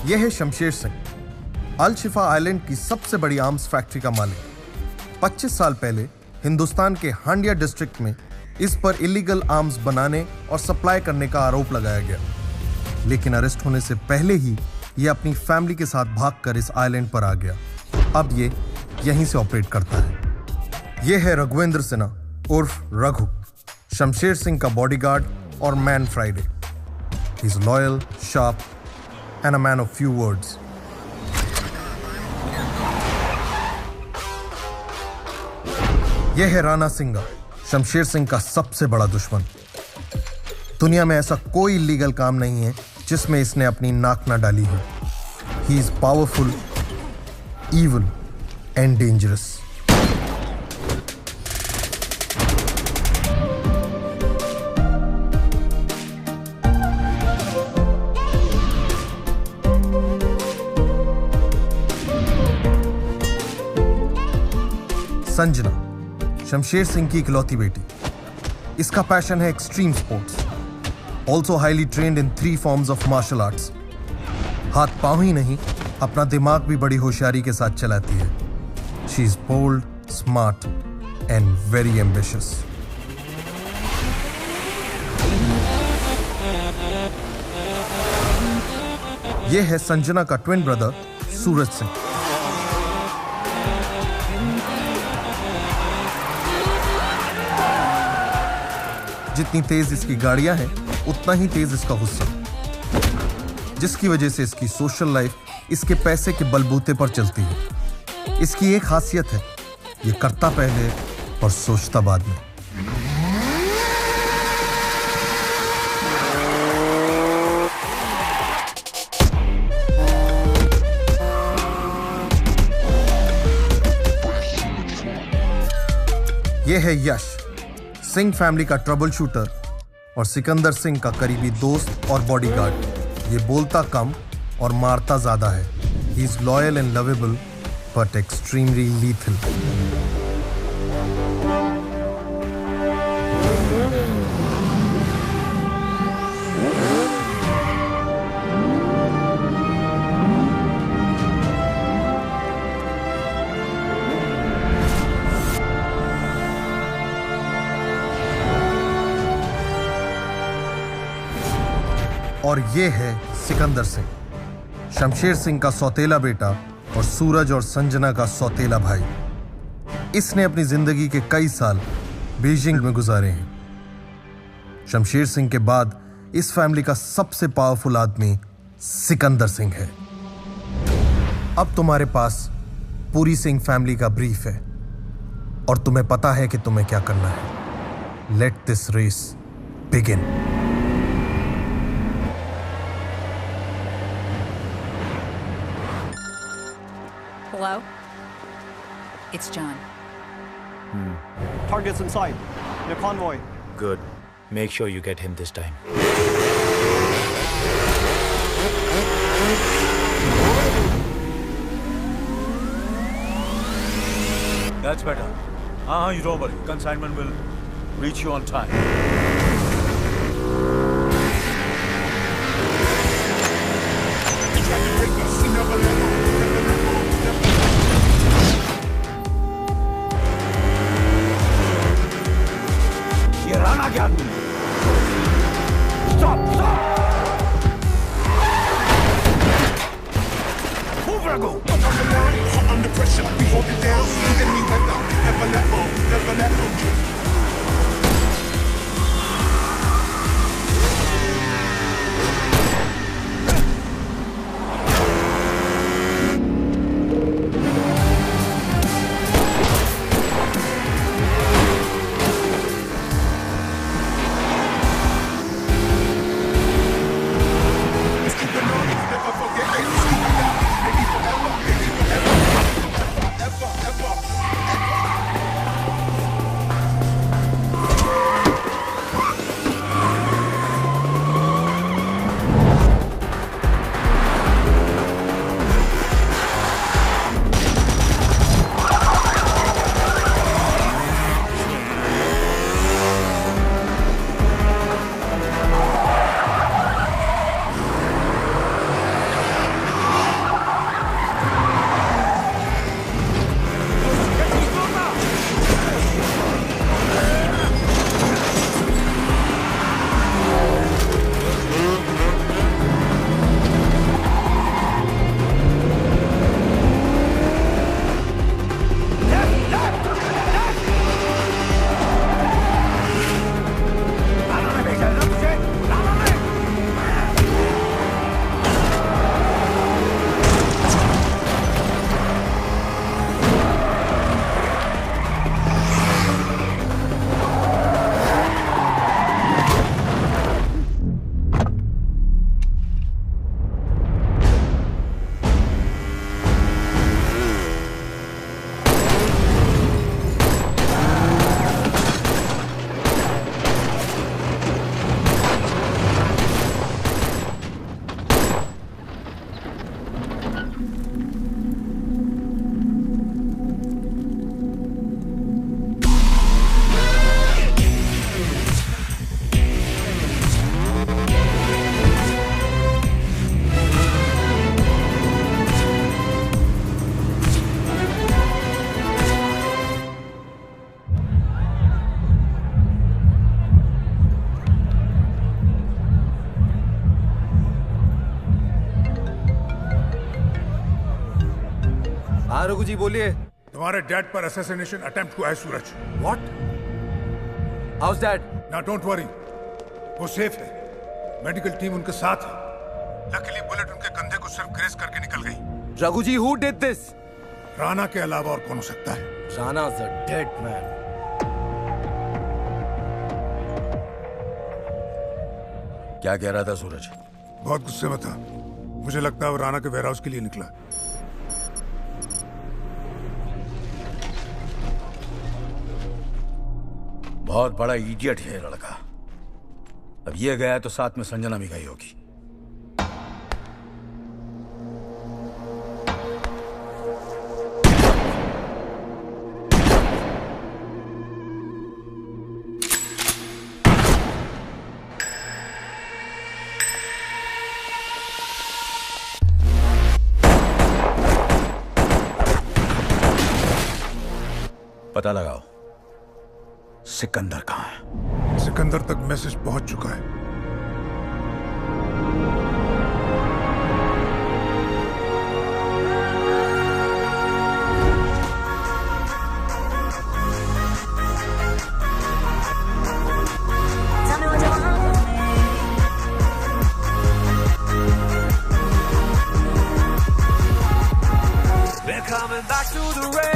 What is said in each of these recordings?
यह है शमशेर सिंह, अल शिफा आइलैंड की सबसे बड़ी आर्म्स फैक्ट्री का मालिक। 25 साल पहले हिंदुस्तान के हांडिया डिस्ट्रिक्ट में इस पर इलीगल आर्म्स बनाने और सप्लाई करने का आरोप लगाया गया, लेकिन अरेस्ट होने से पहले ही यह अपनी फैमिली के साथ भागकर इस आइलैंड पर आ गया। अब ये यहीं से ऑपरेट करता है। यह है रघुवेंद्र सिन्हा उर्फ रघु, शमशेर सिंह का बॉडीगार्ड और man Friday. He is loyal, sharp and a man of few words. यह है राणा सिंघा, शमशेर सिंह का सबसे बड़ा दुश्मन। दुनिया में ऐसा कोई इलीगल काम नहीं है जिसमें इसने अपनी नाक ना डाली हो। He is powerful, evil and dangerous. Sanjana, Shamsher Singh की इकलौती बेटी। इसका पैशन है extreme sports, also highly trained in 3 forms of martial arts. हाथ पांव ही नहीं, अपना दिमाग भी बड़ी होशियारी के साथ चलाती है। She is bold, smart and very ambitious. यह है संजना का ट्विन ब्रदर सूरज सिंह। जितनी तेज इसकी गाड़ियां हैं, उतना ही तेज इसका गुस्सा, जिसकी वजह से इसकी सोशल लाइफ इसके पैसे के बलबूते पर चलती है। इसकी एक खासियत है, ये करता पहले और सोचता बाद में। यह है यश, सिंह फैमिली का ट्रबल शूटर और सिकंदर सिंह का करीबी दोस्त और बॉडीगार्ड। ये बोलता कम और मारता ज्यादा है। He is loyal and lovable but extremely lethal. और ये है सिकंदर सिंह, शमशेर सिंह का सौतेला बेटा और सूरज और संजना का सौतेला भाई। इसने अपनी जिंदगी के कई साल बीजिंग में गुजारे हैं। शमशेर सिंह के बाद इस फैमिली का सबसे पावरफुल आदमी सिकंदर सिंह है। अब तुम्हारे पास पूरी सिंह फैमिली का ब्रीफ है और तुम्हें पता है कि तुम्हें क्या करना है। Let this race begin. Hello? It's John. Target's in sight. Your convoy. Good. Make sure you get him this time. That's better. You don't worry. Consignment will reach you on time. Stop! Stop! Move, Raghu! Under pressure, we hold it down. Any weather, never let go, never let go. हाँ रघु जी बोलिए। तुम्हारे dad पर assassination attempt हुआ है सूरज। What? How's dad? ना don't worry, वो safe है। Medical team उनके साथ है। लकीली बुलेट उनके कंधे को सिर्फ ग्रेस करके निकल गई। Raghu ji, who did this? Rana के अलावा और कौन हो सकता है? Rana's a dead man. क्या कह रहा था सूरज? बहुत गुस्से में था। मुझे लगता है वो राणा के वेयरहाउस के लिए निकला। बहुत बड़ा इडियट है ये लड़का। अब ये गया तो साथ में संजना भी गई होगी। पता लगाओ सिकंदर कहाँ है। सिकंदर तक मैसेज पहुंच चुका है। We're coming back to the race.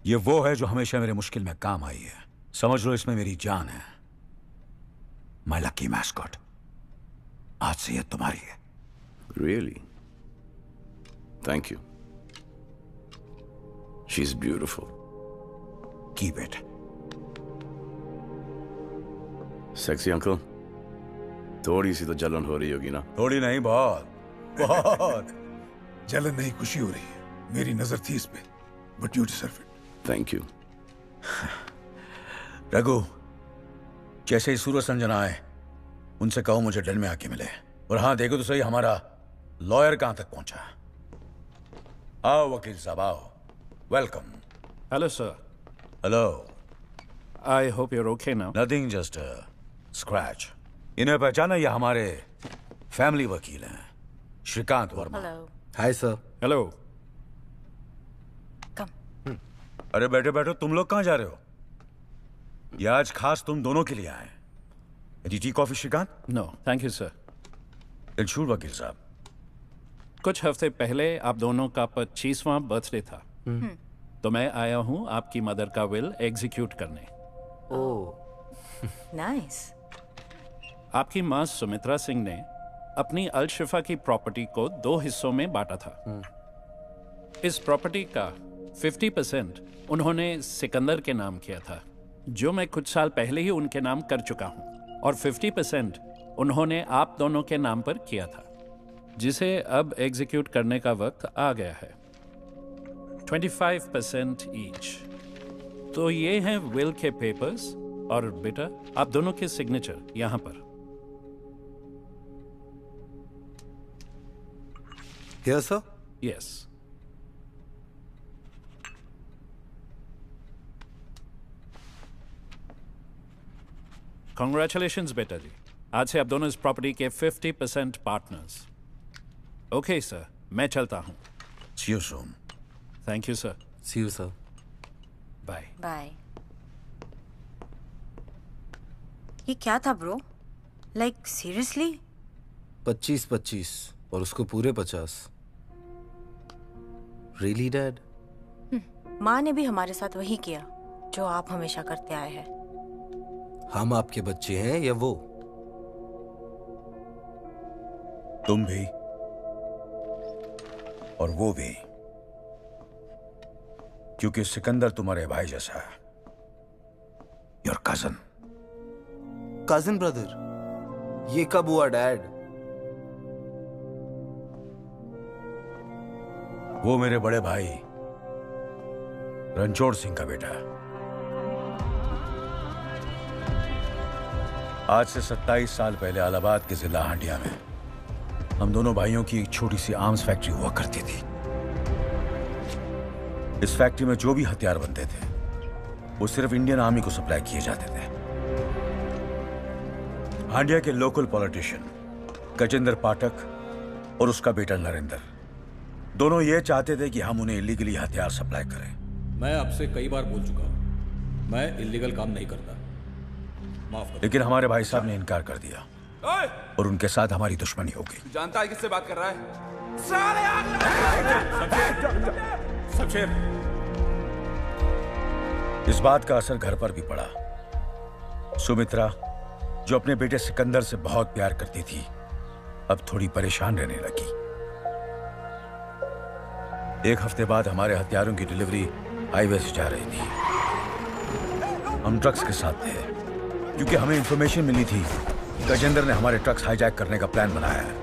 ये वो है जो हमेशा मेरे मुश्किल में काम आई है। समझ लो इसमें मेरी जान है। My lucky mascot. आज से ये तुम्हारी है। Really? Thank you. She's beautiful. Keep it. Sexy uncle? थोड़ी सी तो जलन हो रही होगी ना? थोड़ी नहीं, बहुत बहुत। जलन नहीं, खुशी हो रही है। मेरी नजर थी इस पे, but you deserve it. Thank you. Raghu, जैसे ही सूरज संजना आए उनसे कहो मुझे डन में आके मिले। और हाँ, देखो तो सही हमारा लॉयर कहां तक पहुंचा। आओ वकील साहब, आओ। Welcome. Hello, sir. Hello. I hope you're okay now. Nothing, just scratch. इन्हें पहचाना, ये हमारे फैमिली वकील हैं, Shrikant Varma. Hello. Hi sir. Hello. Come. अरे बैठो बैठो, तुम लोग कहां जा रहे हो? ये आज खास तुम दोनों के लिए आए। Tea coffee Shrikant? No, thank you, sir. दिलशूर वकील साहब। कुछ हफ्ते पहले आप दोनों का 25वां बर्थडे था। तो मैं आया हूं आपकी मदर का विल एग्जीक्यूट करने। Nice. आपकी मां सुमित्रा सिंह ने अपनी अल शिफा की प्रॉपर्टी को 2 हिस्सों में बांटा था। इस प्रॉपर्टी का 50% उन्होंने सिकंदर के नाम किया था, जो मैं कुछ साल पहले ही उनके नाम कर चुका हूं, और 50% उन्होंने आप दोनों के नाम पर किया था, जिसे अब एग्जीक्यूट करने का वक्त आ गया है। 25% ईच। तो ये हैं विल के पेपर्स, और बेटा आप दोनों के सिग्नेचर यहां पर। Here, sir? यस। Congratulations बेटा जी, आज से आप दोनों इस प्रॉपर्टी के 50% पार्टनर्स। ओके सर, मैं चलता हूं। See you soon. Thank you sir. See you, sir. Bye. Bye. ये क्या था ब्रो? Like seriously? 25-25 और उसको पूरे 50। Really, Dad? माँ ने भी हमारे साथ वही किया जो आप हमेशा करते आए हैं। हम आपके बच्चे हैं या वो? तुम भी और वो भी, क्योंकि सिकंदर तुम्हारे भाई जैसा है। Your cousin. Cousin brother? ये कब हुआ, Dad? वो मेरे बड़े भाई रणछोड़ सिंह का बेटा है। आज से 27 साल पहले इलाहाबाद के जिला हांडिया में हम दोनों भाइयों की एक छोटी सी आर्म्स फैक्ट्री हुआ करती थी। इस फैक्ट्री में जो भी हथियार बनते थे वो सिर्फ इंडियन आर्मी को सप्लाई किए जाते थे। हांडिया के लोकल पॉलिटिशियन गजेंद्र पाठक और उसका बेटा नरेंद्र दोनों ये चाहते थे कि हम उन्हें इलीगली हथियार सप्लाई करें। मैं आपसे कई बार बोल चुका हूं, मैं इलीगल काम नहीं करता, माफ करो। लेकिन हमारे भाई साहब ने इनकार कर दिया और उनके साथ हमारी दुश्मनी हो गई। जानता है किससे बात कर रहा है? शमशेर। इस बात का असर घर पर भी पड़ा। सुमित्रा, जो अपने बेटे सिकंदर से बहुत प्यार करती थी, अब थोड़ी परेशान रहने लगी। एक हफ्ते बाद हमारे हथियारों की डिलीवरी हाईवे से जा रही थी। हम ट्रक्स के साथ थे, क्योंकि हमें इंफॉर्मेशन मिली थी गजेंद्र ने हमारे ट्रक्स हाईजैक करने का प्लान बनाया है।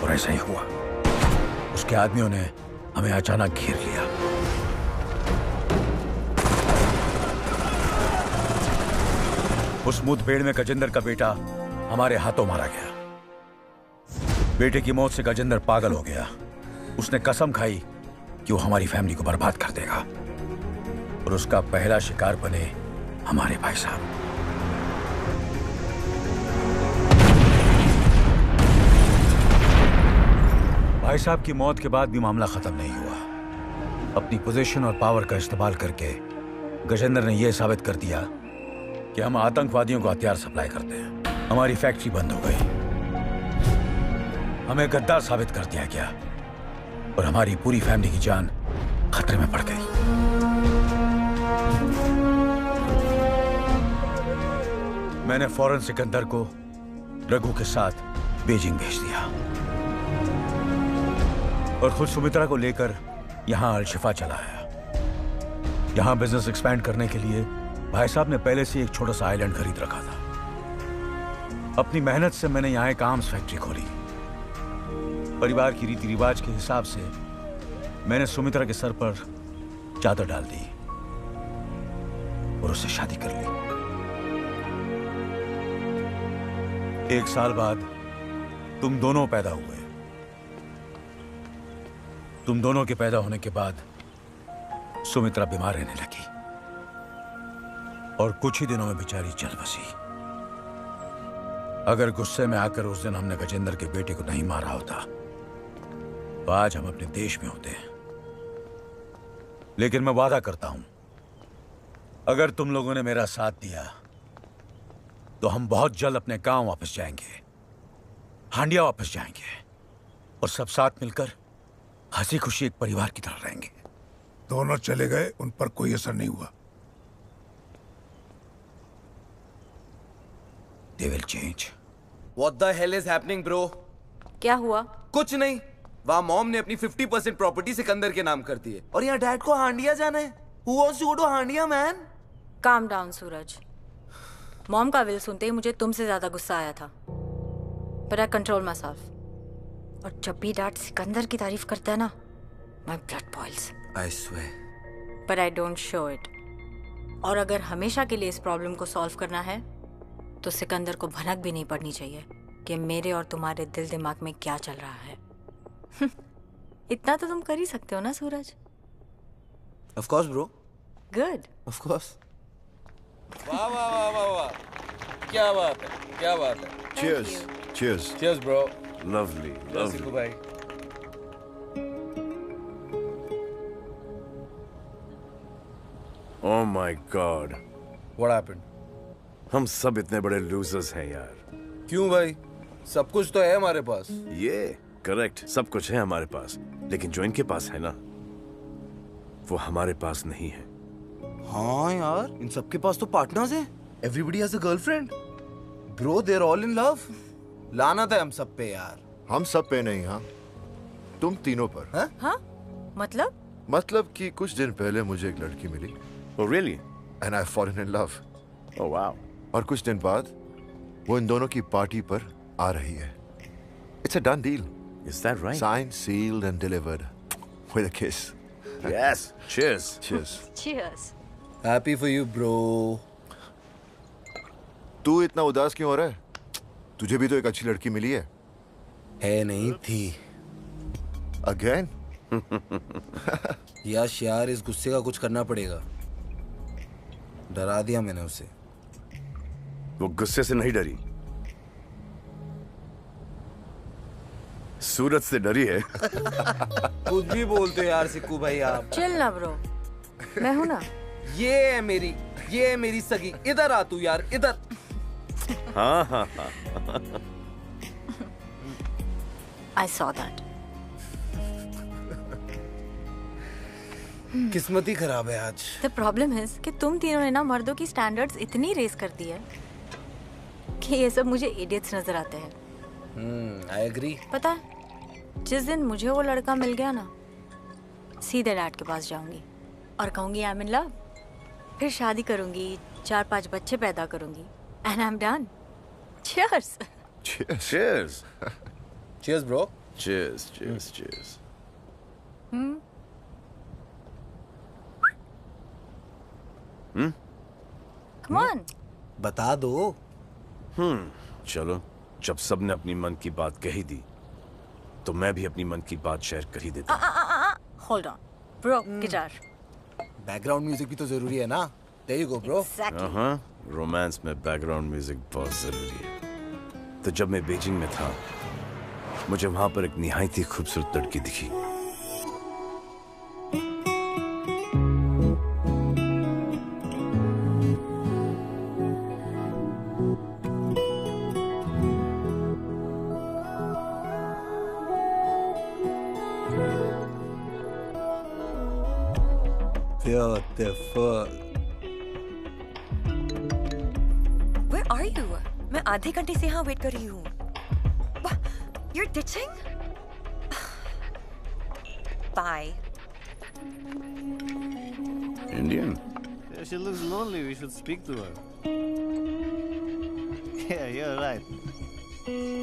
और ऐसा ही हुआ। उसके आदमियों ने हमें अचानक घेर लिया। उस मुठभेड़ में गजेंद्र का बेटा हमारे हाथों मारा गया। बेटे की मौत से गजेंद्र पागल हो गया। उसने कसम खाई कि वो हमारी फैमिली को बर्बाद कर देगा, और उसका पहला शिकार बने हमारे भाई साहब। भाई साहब की मौत के बाद भी मामला खत्म नहीं हुआ। अपनी पोजीशन और पावर का इस्तेमाल करके गजेंद्र ने यह साबित कर दिया कि हम आतंकवादियों को हथियार सप्लाई करते हैं। हमारी फैक्ट्री बंद हो गई, हमें गद्दार साबित कर दिया गया, और हमारी पूरी फैमिली की जान खतरे में पड़ गई। मैंने फौरन सिकंदर को रघु के साथ बीजिंग भेज दिया और खुद सुमित्रा को लेकर यहां अलशिफा चला आया। यहां बिजनेस एक्सपैंड करने के लिए भाई साहब ने पहले से एक छोटा सा आइलैंड खरीद रखा था। अपनी मेहनत से मैंने यहां एक आर्म्स फैक्ट्री खोली। परिवार की रीति रिवाज के हिसाब से मैंने सुमित्रा के सर पर चादर डाल दी और उससे शादी कर ली। 1 साल बाद तुम दोनों पैदा हुए। तुम दोनों के पैदा होने के बाद सुमित्रा बीमार रहने लगी और कुछ ही दिनों में बेचारी चल बसी। अगर गुस्से में आकर उस दिन हमने गजेंद्र के बेटे को नहीं मारा होता तो आज हम अपने देश में होते हैं। लेकिन मैं वादा करता हूं, अगर तुम लोगों ने मेरा साथ दिया तो हम बहुत जल्द अपने गांव वापस जाएंगे, हांडिया वापस जाएंगे और सब साथ मिलकर हंसी खुशी एक परिवार की तरह रहेंगे। दोनों चले गए, उन पर कोई असर नहीं हुआ। They will change. What the hell is happening, bro? क्या हुआ? कुछ नहीं। वहाँ मॉम ने अपनी 50% प्रॉपर्टी सिकंदर के नाम कर दी है और यहाँ डैड को हांडिया जाना है। Who wants to go to Handia, man? Calm down, Suraj. Mom का विल सुनते ही मुझे तुमसे ज्यादा गुस्सा आया था, but I control myself. और जब भी डैड सिकंदर की तारीफ करता है ना, my blood boils. I swear. But I don't show it. और अगर हमेशा के लिए इस प्रॉब्लम को सॉल्व करना है तो सिकंदर को भनक भी नहीं पड़नी चाहिए कि मेरे और तुम्हारे दिल दिमाग में क्या चल रहा है। इतना तो तुम कर ही सकते हो ना सूरज? Of course, bro. Good. Of course. वाह वाह वाह वाह वाह, क्या बात है, क्या बात है। Cheers. Cheers. Cheers, bro. Lovely. Cheers, सिक्कू भाई। Oh my God. What happened? हम सब इतने बड़े लूजर्स हैं यार। क्यों भाई? सब कुछ तो है हमारे पास। ये करेक्ट, सब कुछ है हमारे पास, लेकिन जो इनके पास है ना, वो हमारे पास नहीं है। हाँ यार, इन सबके पास तो पार्टनर्स हैं। Everybody has a girlfriend. Bro, they're all in love. लानत है हम सब पे यार। हम सब पे नहीं, हाँ तुम तीनों पर। हाँ? मतलब कि कुछ दिन पहले मुझे एक लड़की मिली। Oh really? And I've fallen in love. Oh wow. और कुछ दिन बाद वो इन दोनों की पार्टी पर आ रही है। It's a done deal. Is that right? Signed, sealed and delivered with a kiss. Yes. Cheers. Cheers. Cheers. Happy for you, bro. तू इतना उदास क्यों हो रहा है? तुझे भी तो एक अच्छी लड़की मिली है। है नहीं थी। Again? यश यार, इस गुस्से का कुछ करना पड़ेगा। डरा दिया मैंने उसे। वो गुस्से से नहीं डरी, सूरज से डरी है। कुछ भी बोलते हो यार सिक्कू भाई आप। चिल ना ब्रो, मैं हूं ना। ये है मेरी सगी। इधर आ तू यार, इधर। हाँ हाँ हाँ। I saw that. किस्मत ही खराब है आज। The problem is कि तुम तीनों ने ना मर्दों की स्टैंडर्ड्स इतनी रेस कर दी है कि ये सब मुझे इडियट्स नजर आते हैं। I agree. पता है, जिस दिन मुझे वो लड़का मिल गया ना, सीधे डैड के पास जाऊंगी और कहूंगी आई एम इन लव। फिर शादी करूंगी, 4-5 बच्चे पैदा करूंगी and I'm done. Cheers. Cheers. Cheers. Cheers, bro. Cheers. Cheers. Cheers. Come on. बता दो। चलो, जब सबने अपनी मन की बात कही दी, तो मैं भी अपनी मन की बात शेयर कर ही देता हूँ। Hold on. Bro, guitar. Background music भी तो जरूरी है ना। There you go, bro. Exactly. हाँ, रोमांस में बैकग्राउंड म्यूजिक बहुत जरूरी है। तो जब मैं बीजिंग में था, मुझे वहां पर एक निहायत ही खूबसूरत लड़की दिखी। Beautiful. Where are you? मैं आधे घंटे से यहाँ वेट कर रही हूँ. You're ditching? Bye. Indian? Yeah, she looks lonely. We should speak to her. Yeah, you're right.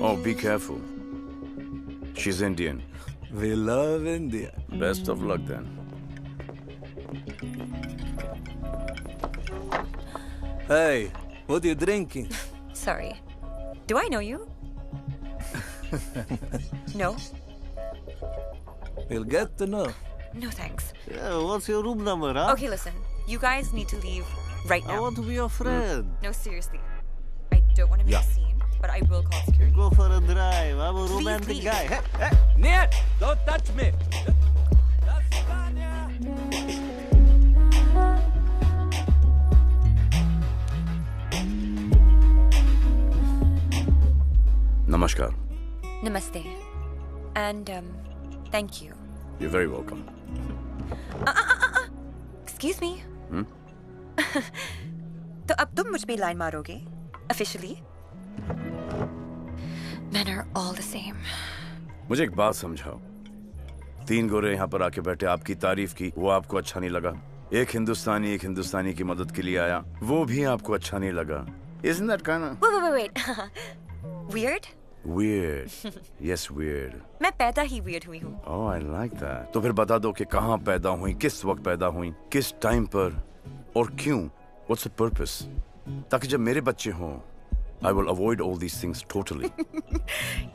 Oh, be careful. She's Indian. We love India. Best of luck then. Hey, what are you drinking? Sorry. Do I know you? No? We'll get to know. No thanks. Yeah, what's your room number, huh? Okay, listen. You guys need to leave right now. I want to be your friend. No, seriously. I don't want to make a scene, but I will call security. Go for a drive. I'm a romantic leave. guy. Hey, Ned, don't touch me. Namaskar. Namaste. And, thank you. You're very welcome. Excuse me. तो अब तुम मुझ पे line मारोगे? Officially? Men are all the same. मुझे एक बात समझाओ. 3 गोरे यहाँ पर आके बैठे, आपकी तारीफ की, वो आपको अच्छा नहीं लगा. एक हिंदुस्तानी की मदद के लिए आया, वो भी आपको अच्छा नहीं लगा. Isn't that kind of... Wait. Weird? Weird. Yes, weird. मैं पैदा ही weird हुई हूँ. Oh, I like that. तो फिर बता दो कि कहाँ पैदा हुई, किस वक्त पैदा हुई, किस टाइम पर और क्यों? What's the purpose? ताकि जब मेरे बच्चे हों, I will avoid all these things totally.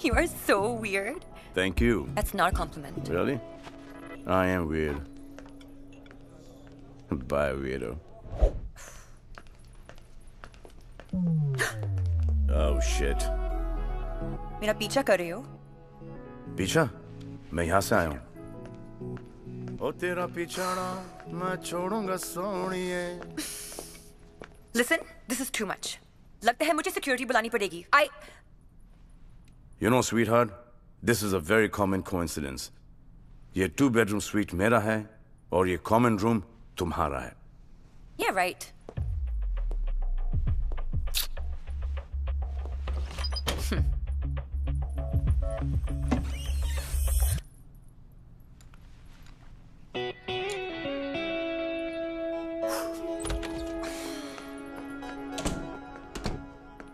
You are so weird. Thank you. That's not a compliment. Really? I am weird. Bye, weirdo. Oh, shit. मेरा पीछा कर रहे हो? पीछा? मैं यहाँ से आया हूँ. ओ तेरा पीछाना मैं छोड़ूंगा सोनिए. Listen, this is too much. लगता है मुझे security बुलानी पड़ेगी. You know, sweetheart, this is a very common coincidence. ये 2-bedroom suite मेरा है और ये common room तुम्हारा है. Yeah, right.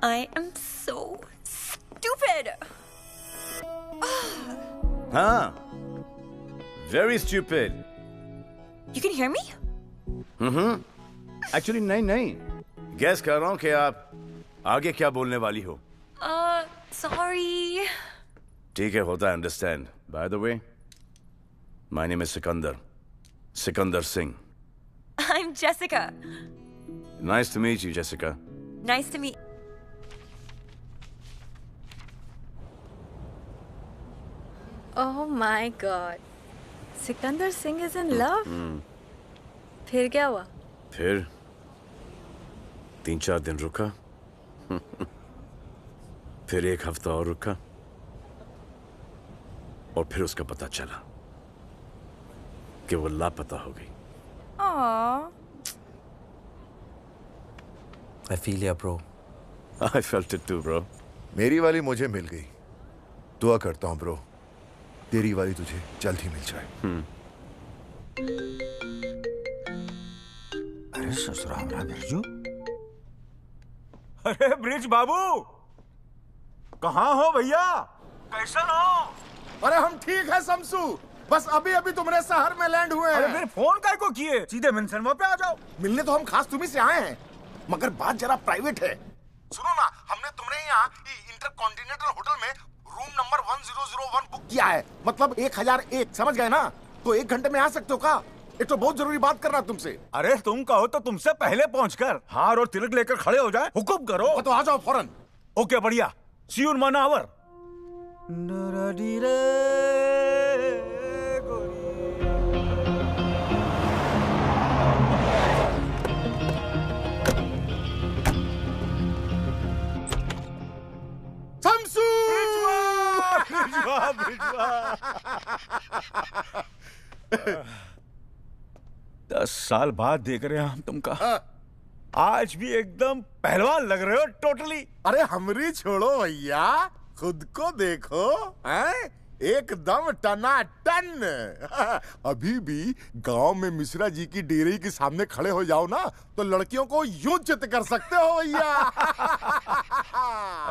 I am so stupid. हाँ, very stupid. You can hear me? Actually, नहीं. Guess कर रहा हूँ कि आप आगे क्या बोलने वाली हो. Sorry. ठीक है, होता है, understand. By the way, my name is Sikandar Singh. I'm Jessica. Nice to meet you, Jessica. Nice to meet. Oh my God. Sikandar Singh is in love? फिर क्या हुआ? फिर 3-4 दिन रुका. फिर 1 हफ्ता और रुका. और फिर उसका पता चला कि वो लापता हो गई. Aww. I feel ya, bro. I felt it too, bro. मेरी वाली मुझे मिल गई. दुआ करता हूँ, ब्रो. तेरी वाली तुझे जल्द ही मिल जाए. अरे ससुराल बिरजू. अरे ब्रिज बाबू, कहाँ हो भैया? कैसन हो? अरे हम ठीक है शमसू. बस अभी तुम्हारे शहर में लैंड हुए हैं. अरे फिर फोन काय को किए? सीधे मेंशन पे आ जाओ. मिलने तो हम खास तुम्ही से आए हैं, मगर बात जरा प्राइवेट है. सुनो ना, हमने तुम्हारे यहाँ इंटरकॉन्टिनेंटल होटल में रूम नंबर 1001 बुक किया है. मतलब 1001, समझ गए ना? तो 1 घंटे में आ सकते हो का? एक तो बहुत जरूरी बात करना तुमसे. अरे तुम कहो तो तुमसे पहले पहुंचकर हार और तिलक लेकर खड़े हो जाए. हुक्म करो. तो आ जाओ फौरन. ओके, बढ़िया. सी यू इन 1 आवर. शमसू! 10 साल बाद देख रहे हैं हम तुमका. आज भी एकदम पहलवान लग रहे हो टोटली। अरे हमरी छोड़ो भैया, खुद को देखो, हैं? एकदम टनाटन। अभी भी गांव में मिश्रा जी की डेयरी के सामने खड़े हो जाओ ना तो लड़कियों को यूं चित कर सकते हो भैया।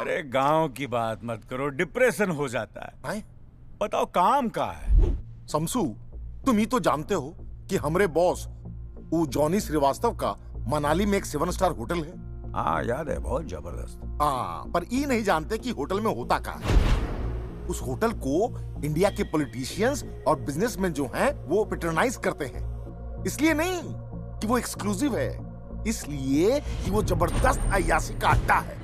अरे गांव की बात मत करो, डिप्रेशन हो जाता है। बताओ काम का है। शमसू, तुम ही तो जानते हो कि हमारे बॉस वो जॉनी श्रीवास्तव का मनाली में एक 7 स्टार होटल है। हाँ याद है, बहुत जबरदस्त। हाँ, पर ये नहीं जानते कि होटल में होता क्या है। उस होटल को इंडिया के पॉलिटिशियंस और बिजनेसमैन जो हैं वो पैट्रोनाइज करते हैं। इसलिए नहीं कि वो एक्सक्लूसिव है, इसलिए कि वो जबरदस्त अय्याशी का अड्डा है।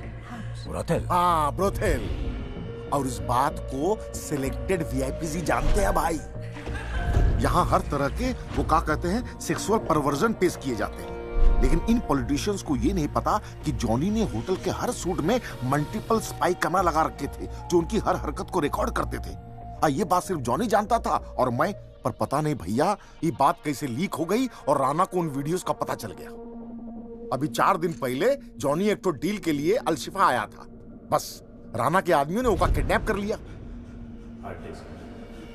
ब्रोथेल? हाँ, ब्रोथेल। और इस बात को सिलेक्टेड वीआईपी जानते हैं भाई। यहाँ हर तरह के वो क्या कहते हैं सेक्सुअल परवर्जन पेश किए जाते हैं। लेकिन इन पॉलिटिशियंस को ये नहीं पता कि जॉनी ने होटल के हर सूट में मल्टीपल स्पाई कैमरा लगा रखे थे जो उनकी हर हरकत को रिकॉर्ड करते थे। ये बात सिर्फ जॉनी जानता था और मैं, पर पता नहीं भैया ये बात कैसे लीक हो गई और राणा को उन वीडियोस का पता चल गया। अभी 4 दिन पहले जॉनी एक तो डील के लिए अलशिफा आया था, बस राणा के आदमियों ने उसका किडनैप कर लिया।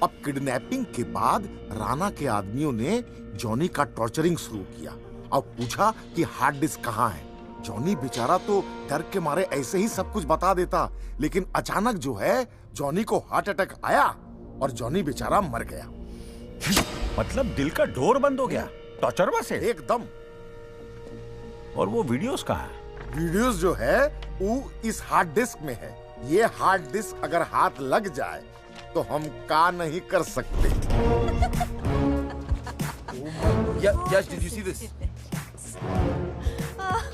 अब किडनैपिंग के बाद राणा के आदमियों ने जॉनी का टॉर्चरिंग शुरू किया। अब पूछा कि हार्ड डिस्क कहाँ है। जॉनी बेचारा तो डर के मारे ऐसे ही सब कुछ बता देता, लेकिन अचानक जो है जॉनी को हार्ट अटैक आया और जॉनी बेचारा मर गया। मतलब दिल का डोर बंद हो गया टॉर्चर से? एकदम। और वो वीडियोस कहाँ है? वीडियोस जो है वो इस हार्ड डिस्क में है। ये हार्ड डिस्क अगर हाथ लग जाए तो हम का नहीं कर सकते। Yash, did you see this?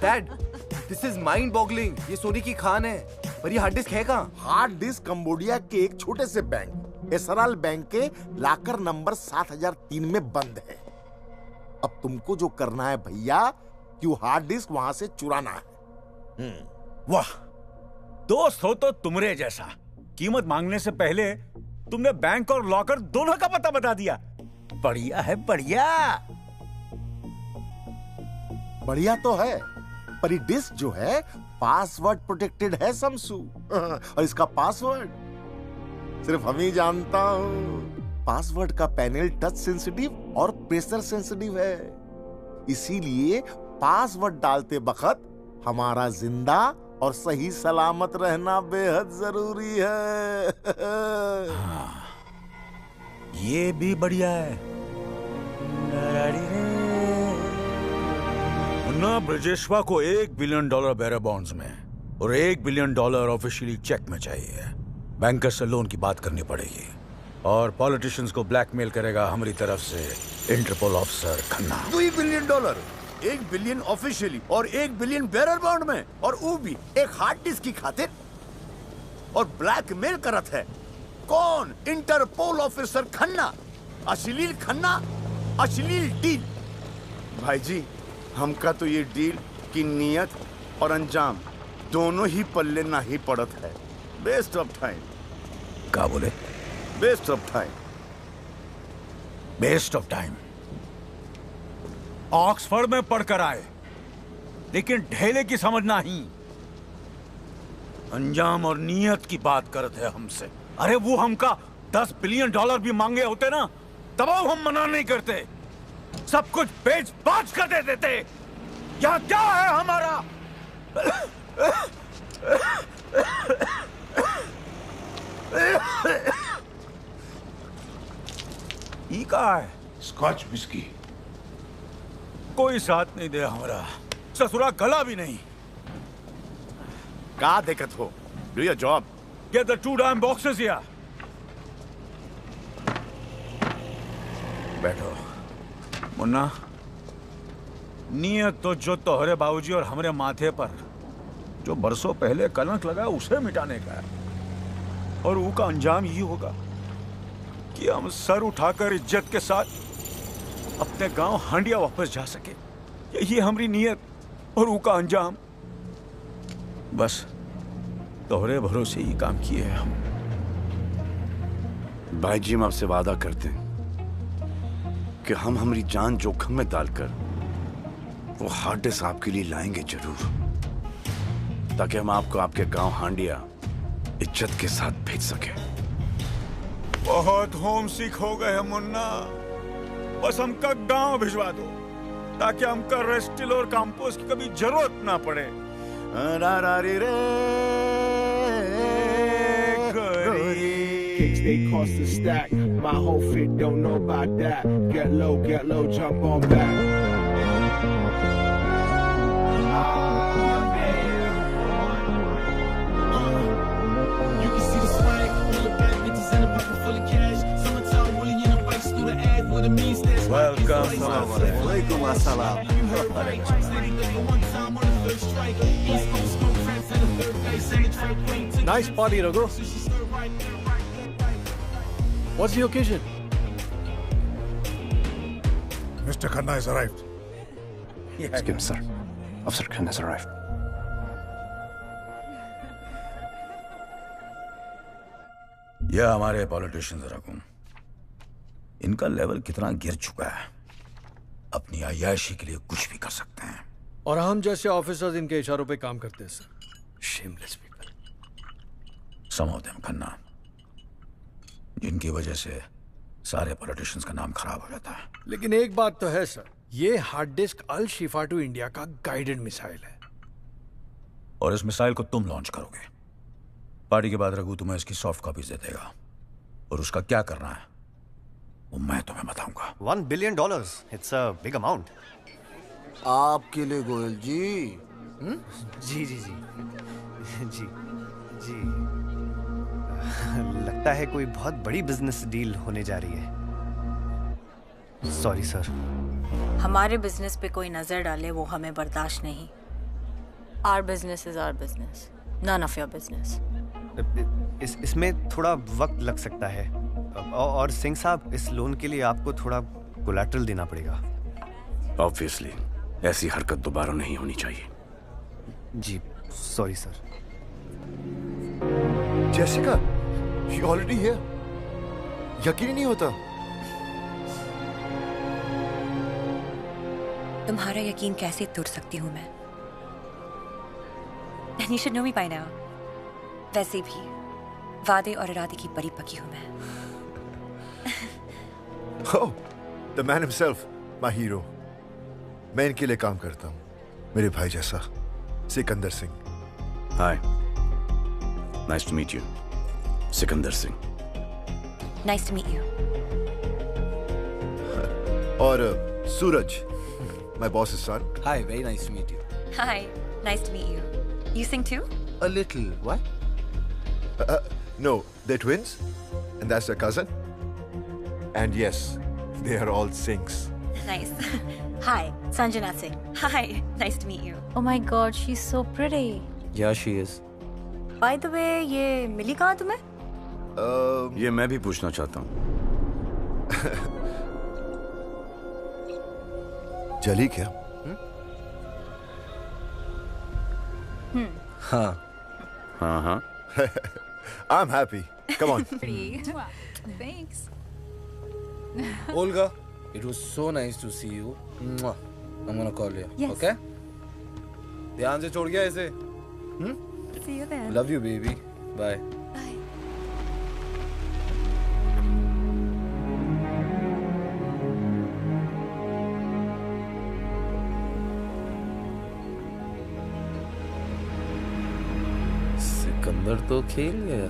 Dad, this is mind-boggling. ये सोने की खान है, पर ये हार्ड डिस्क है कहाँ? हार्ड डिस्क कंबोडिया के एक छोटे से बैंक, एसराल बैंक के लाकर नंबर 7003 में बंद है। अब तुमको जो करना है भैया कि वो हार्ड डिस्क वहां से चुराना है। वाह, दोस्त हो तो तुमरे जैसा। कीमत मांगने से पहले तुमने बैंक और लॉकर दोनों का पता बता दिया। बढ़िया है, बढ़िया। बढ़िया तो है, पर ये डिस्क जो है पासवर्ड प्रोटेक्टेड है शमसू। और इसका पासवर्ड सिर्फ हम ही जानता हूं। पासवर्ड का पैनल टच सेंसिटिव और प्रेशर सेंसिटिव है, इसीलिए पासवर्ड डालते वक्त हमारा जिंदा और सही सलामत रहना बेहद जरूरी है। हाँ, ये भी बढ़िया है। मुन्ना ब्रजेश्वा को $1 बिलियन बेरर बॉन्ड्स में और $1 बिलियन ऑफिशियली चेक में चाहिए। बैंकर से लोन की बात करनी पड़ेगी और पॉलिटिशियंस को ब्लैकमेल करेगा हमारी तरफ से Interpol officer Khanna. $2 billion, $1 billion officially और $1 बिलियन बेरर बॉन्ड में, और वो भी एक हार्ड डिस्क की खातिर। और ब्लैकमेल करत है कौन? Interpol officer Khanna. अश्लील खन्ना, अश्लील डील। भाई जी, हमका तो ये डील की नियत और अंजाम दोनों ही पल्ले ना ही पड़त है। Waste of time. क्या बोले? Waste of time. Waste of time. Oxford में पढ़कर आए लेकिन ढेले की समझ नहीं। अंजाम और नियत की बात करते हैं हमसे। अरे वो हमका $10 बिलियन भी मांगे होते ना, तब हम मना नहीं करते, सब कुछ बेच बाच कर दे देते। यहाँ क्या है हमारा? ई कहा है? Scotch whisky. कोई साथ नहीं दे हमारा, ससुरा गला भी नहीं। क्या दिक्कत हो? Do your job. Get the 2 damn boxes here. बैठो। मुन्ना, नियत तो जो तोहरे बाबूजी और हमारे माथे पर जो बरसों पहले कलंक लगा उसे मिटाने का है। और वो का अंजाम ये होगा कि हम सर उठाकर इज्जत के साथ अपने गांव हांडिया वापस जा सके। यही हमारी नियत और वो का अंजाम। बस तोहरे भरोसे ही काम किए हैं हम। भाई जी, हम आपसे वादा करते हैं कि हम हमारी जान जोखिम में डालकर वो हार्ड डिस्क आपके लिए लाएंगे जरूर, ताकि हम आपको आपके गांव हांडिया इज्जत के साथ भेज सके। बहुत होम सिक हो गए हम मुन्ना, बस हमका गांव भिजवा दो ताकि हमका रेस्टिल और कंपोस्ट की कभी जरूरत ना पड़े। Kicks they cost a stack. My whole fit don't know about that. Get low, jump on back. You can see the swag, all the bad bitches in a pocket full of cash. Summertime Willie in a bikes through the ad with a mean stash. Welcome. Walaikum assalam. You heard right, steady looking one time on the third strike. East Coast go friends in the third base and the track queen. Nice party, Raghu. What's the occasion? Mr. Khanna has arrived. Excuse me, sir. Officer Khan has arrived. यह हमारे politicians रखूं, इनका level कितना गिर चुका है, अपनी अय्याशी के लिए कुछ भी कर सकते हैं। और हम जैसे ऑफिसर्स इनके इशारों पे काम करते हैं sir. Shameless people. Some of them Khanna, जिनकी वजह से सारे पॉलिटिशियंस का नाम खराब हो जाता है। लेकिन एक बात तो है सर, ये hard disk Al Shifa to India का गाइडेड मिसाइल है। और इस मिसाइल को तुम लॉन्च करोगे। पार्टी के बाद रघु तुम्हें इसकी सॉफ्ट कॉपीज दे देगा, और उसका क्या करना है वो मैं तुम्हें बताऊंगा। $1 billion. It's a big amount. आपके लिए गोयल जी। जी जी जी जी जी लगता है कोई बहुत बड़ी बिजनेस डील होने जा रही है। Sorry sir. हमारे बिजनेस पे कोई नजर डाले वो हमें बर्दाश्त नहीं। Our business is our business, none of your business. इसमें थोड़ा वक्त लग सकता है, और सिंह साहब इस लोन के लिए आपको थोड़ा कोलैटरल देना पड़ेगा। ऑब्वियसली ऐसी हरकत दोबारा नहीं होनी चाहिए। जी sorry sir. Jessica, she already here. यकीन ही नहीं होता। तुम्हारा यकीन कैसे तोड़ सकती हूँ मैं? And you should know me by now. वैसे भी वादे और इरादे की परी पकी हूँ मैं। Oh, the man himself, my hero. मैं इनके लिए काम करता हूँ, मेरे भाई जैसा, Sikandar Singh. Hi, nice to meet you, Sikandar Singh. Nice to meet you. और सूरज, my boss's son. Hi, very nice to meet you. Hi, nice to meet you. You sing too? A little. What? No, they're twins, and that's their cousin. And yes, they are all Singhs. Nice. Hi, Sanjana Singh. Hi, nice to meet you. Oh my God, she's so pretty. Yeah, she is. By the way, ये मिली कहाँ तुम्हें? ये मैं भी पूछना चाहता हूँ। जली क्या? हाँ हाँ हाँ। I'm happy. Come on. Thanks. Olga, it was so nice to see you. Mwah. I'm gonna call you. Yes. Okay? ध्यान से छोड़ गया ऐसे। See you then. Love you, baby. Bye. Bye. Sikandar तो खेल गया।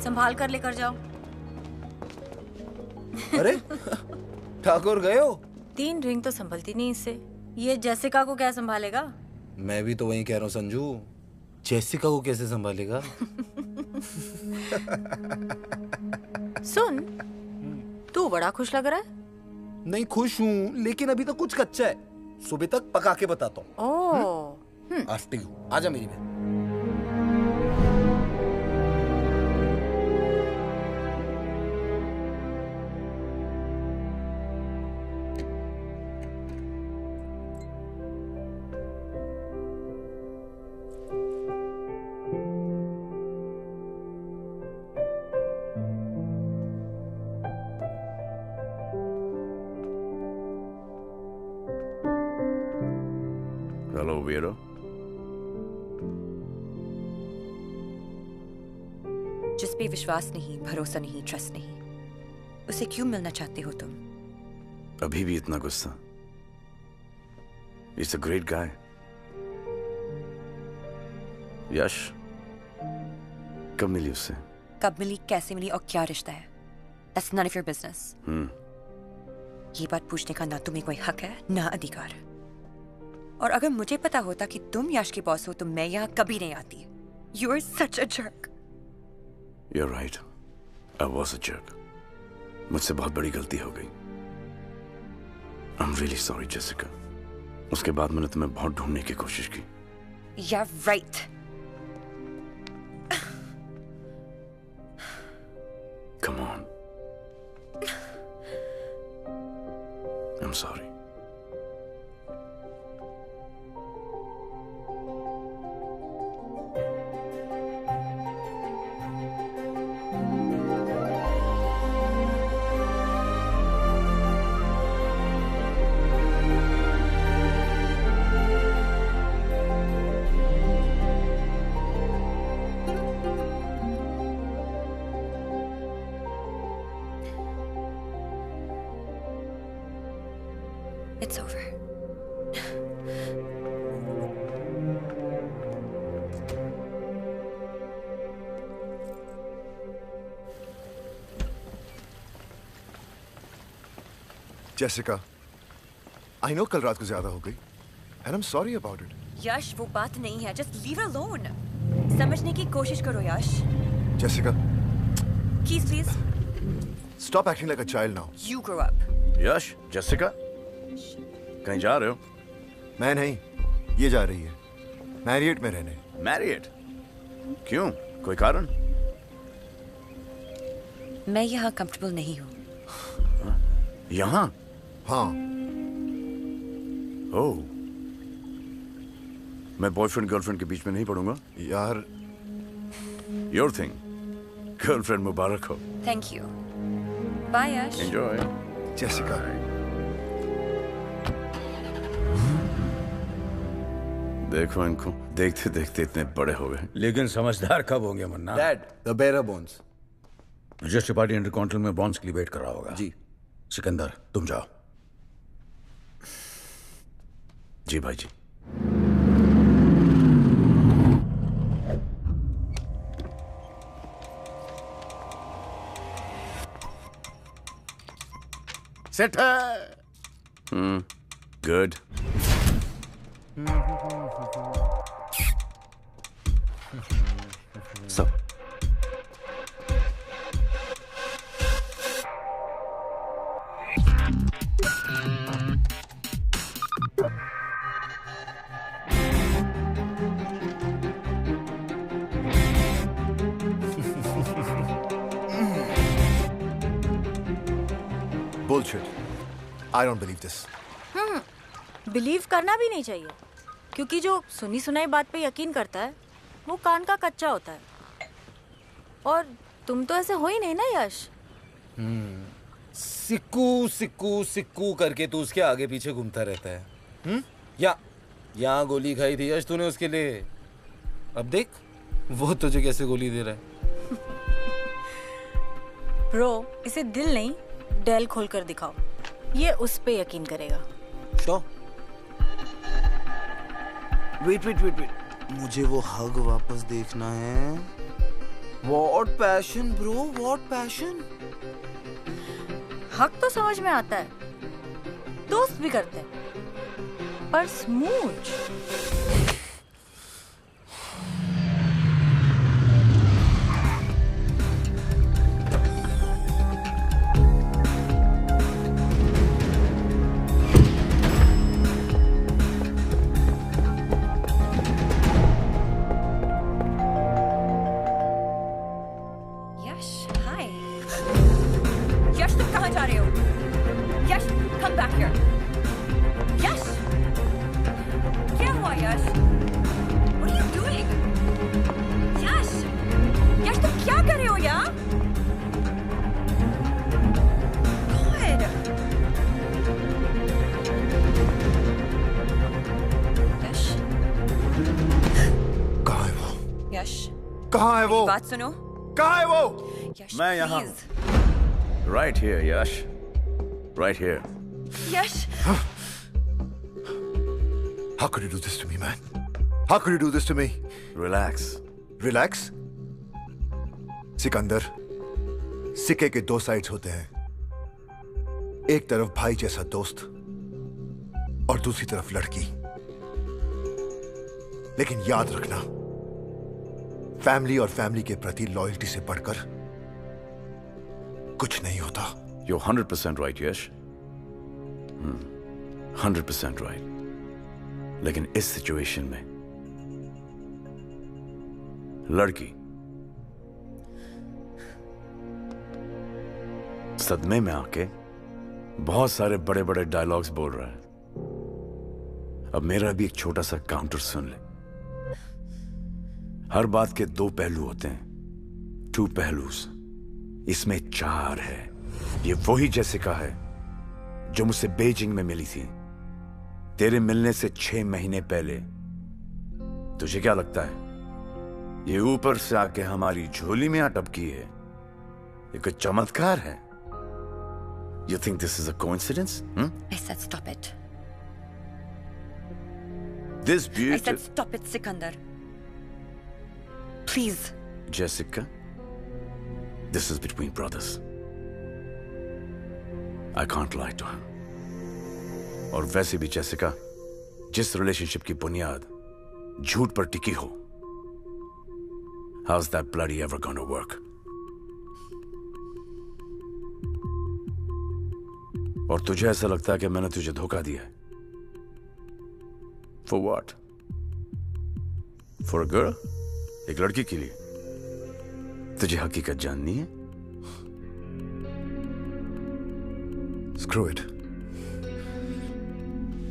संभाल कर लेकर जाओ। अरे ठाकुर गए हो? 3 रिंग तो संभलती नहीं इससे। ये जेसिका को क्या संभालेगा? मैं भी तो वही कह रहा हूँ संजू, जेसिका को कैसे संभालेगा? सुन, तू बड़ा खुश लग रहा है। नहीं खुश हूँ, लेकिन अभी तो कुछ कच्चा है। सुबह तक पका के बताता हूँ। ओह, आफ्टर यू, आजा मेरी बहन। हेलो वीरो। जिस पे विश्वास नहीं, भरोसा नहीं, ट्रस्ट नहीं, उसे क्यों मिलना चाहते हो तुम? अभी भी इतना गुस्सा? He's a great guy. यश, कब मिली उससे? कब मिली, कैसे मिली और क्या रिश्ता है? That's none of your business. ये बात पूछने का ना तुम्हें कोई हक है ना अधिकार। और अगर मुझे पता होता कि तुम यश के बॉस हो तो मैं यहाँ कभी नहीं आती। You are such a jerk. You're right. I was a jerk. मुझसे बहुत बड़ी गलती हो गई। I'm really sorry, Jessica. उसके बाद मैंने तुम्हें बहुत ढूंढने की कोशिश की। Yeah, right. Come on. I'm sorry. It's over. Jessica, I know कल रात को ज्यादा हो गई, and I'm sorry about it. यश, वो बात नहीं है। Just leave her alone. समझने की कोशिश करो यश। Jessica, Keys, please. stop acting like a child now. You grow up. Yash, Jessica, कहीं जा रहे हो? मैं नहीं, ये जा रही है मैरियट में रहने। मैरियट? क्यों? कोई कारण? मैं यहाँ कंफर्टेबल नहीं हूँ। यहाँ? हाँ। ओह, मैं बॉयफ्रेंड गर्लफ्रेंड के बीच में नहीं पढ़ूंगा। यार, योर थिंग। गर्लफ्रेंड मुबारक हो। Thank you. Bye, Yash. Enjoy. Jessica. देखो इनको, देखते देखते इतने बड़े हो गए। लेकिन समझदार कब होंगे Manna? Dad, the bearer bonds. Register party intercontinental में बॉन्ड्स के लिए वेट कर रहा होगा। जी। सिकंदर, तुम जाओ। जी भाई जी। सेट है। गुड। सब Bullshit. I don't believe this. Believe करना भी नहीं चाहिए, क्योंकि जो सुनी सुनाई बात पे यकीन करता है वो कान का कच्चा होता है। और तुम तो ऐसे हो ही नहीं ना यश। सिक्कू सिक्कू सिक्कू करके तू उसके आगे पीछे घूमता रहता है। यहाँ गोली खाई थी यश तूने उसके लिए, अब देख वो तुझे कैसे गोली दे रहा है। ब्रो, इसे दिल नहीं डेल खोल कर दिखाओ, ये उस पे यकीन करेगा। Show wait wait wait wait, मुझे वो हग वापस देखना है। What passion bro, what passion. हक तो समझ में आता है, दोस्त भी करते हैं, पर स्मूच। यश, यश कहाँ है वो? बात सुनो। कहाँ है वो? यश मैं यहाँ please। Right here Yash, right here. Yash How could you do this to me, man? How could you do this to me? Relax. Relax? Sikandar, सिक्के के 2 साइड्स होते हैं। एक तरफ भाई जैसा दोस्त और दूसरी तरफ लड़की। लेकिन याद रखना, फैमिली और फैमिली के प्रति लॉयल्टी से बढ़कर कुछ नहीं होता। You're 100% right, Yash. 100% right। लेकिन इस सिचुएशन में लड़की सदमे में आके बहुत सारे बड़े बड़े डायलॉग्स बोल रहा है। अब मेरा भी एक छोटा सा काउंटर सुन ले। हर बात के 2 पहलू होते हैं, 2 पहलूस। इसमें 4 है। ये वही जेसिका है जो मुझसे बीजिंग में मिली थी, तेरे मिलने से 6 महीने पहले। तुझे क्या लगता है ये ऊपर से आके हमारी झोली में अटपकी है? ये कोई चमत्कार है? You think this is a coincidence? I said stop it. This I beautiful said stop it, Sikandar. Please. Jessica, this is between brothers. I can't lie to her. और वैसे भी जेसिका, जिस रिलेशनशिप की बुनियाद झूठ पर टिकी हो, how's that bloody ever gonna work? और तुझे ऐसा लगता है कि मैंने तुझे धोखा दिया है? For what? For a girl? एक लड़की के लिए? तुझे हकीकत जाननी है? Screw it.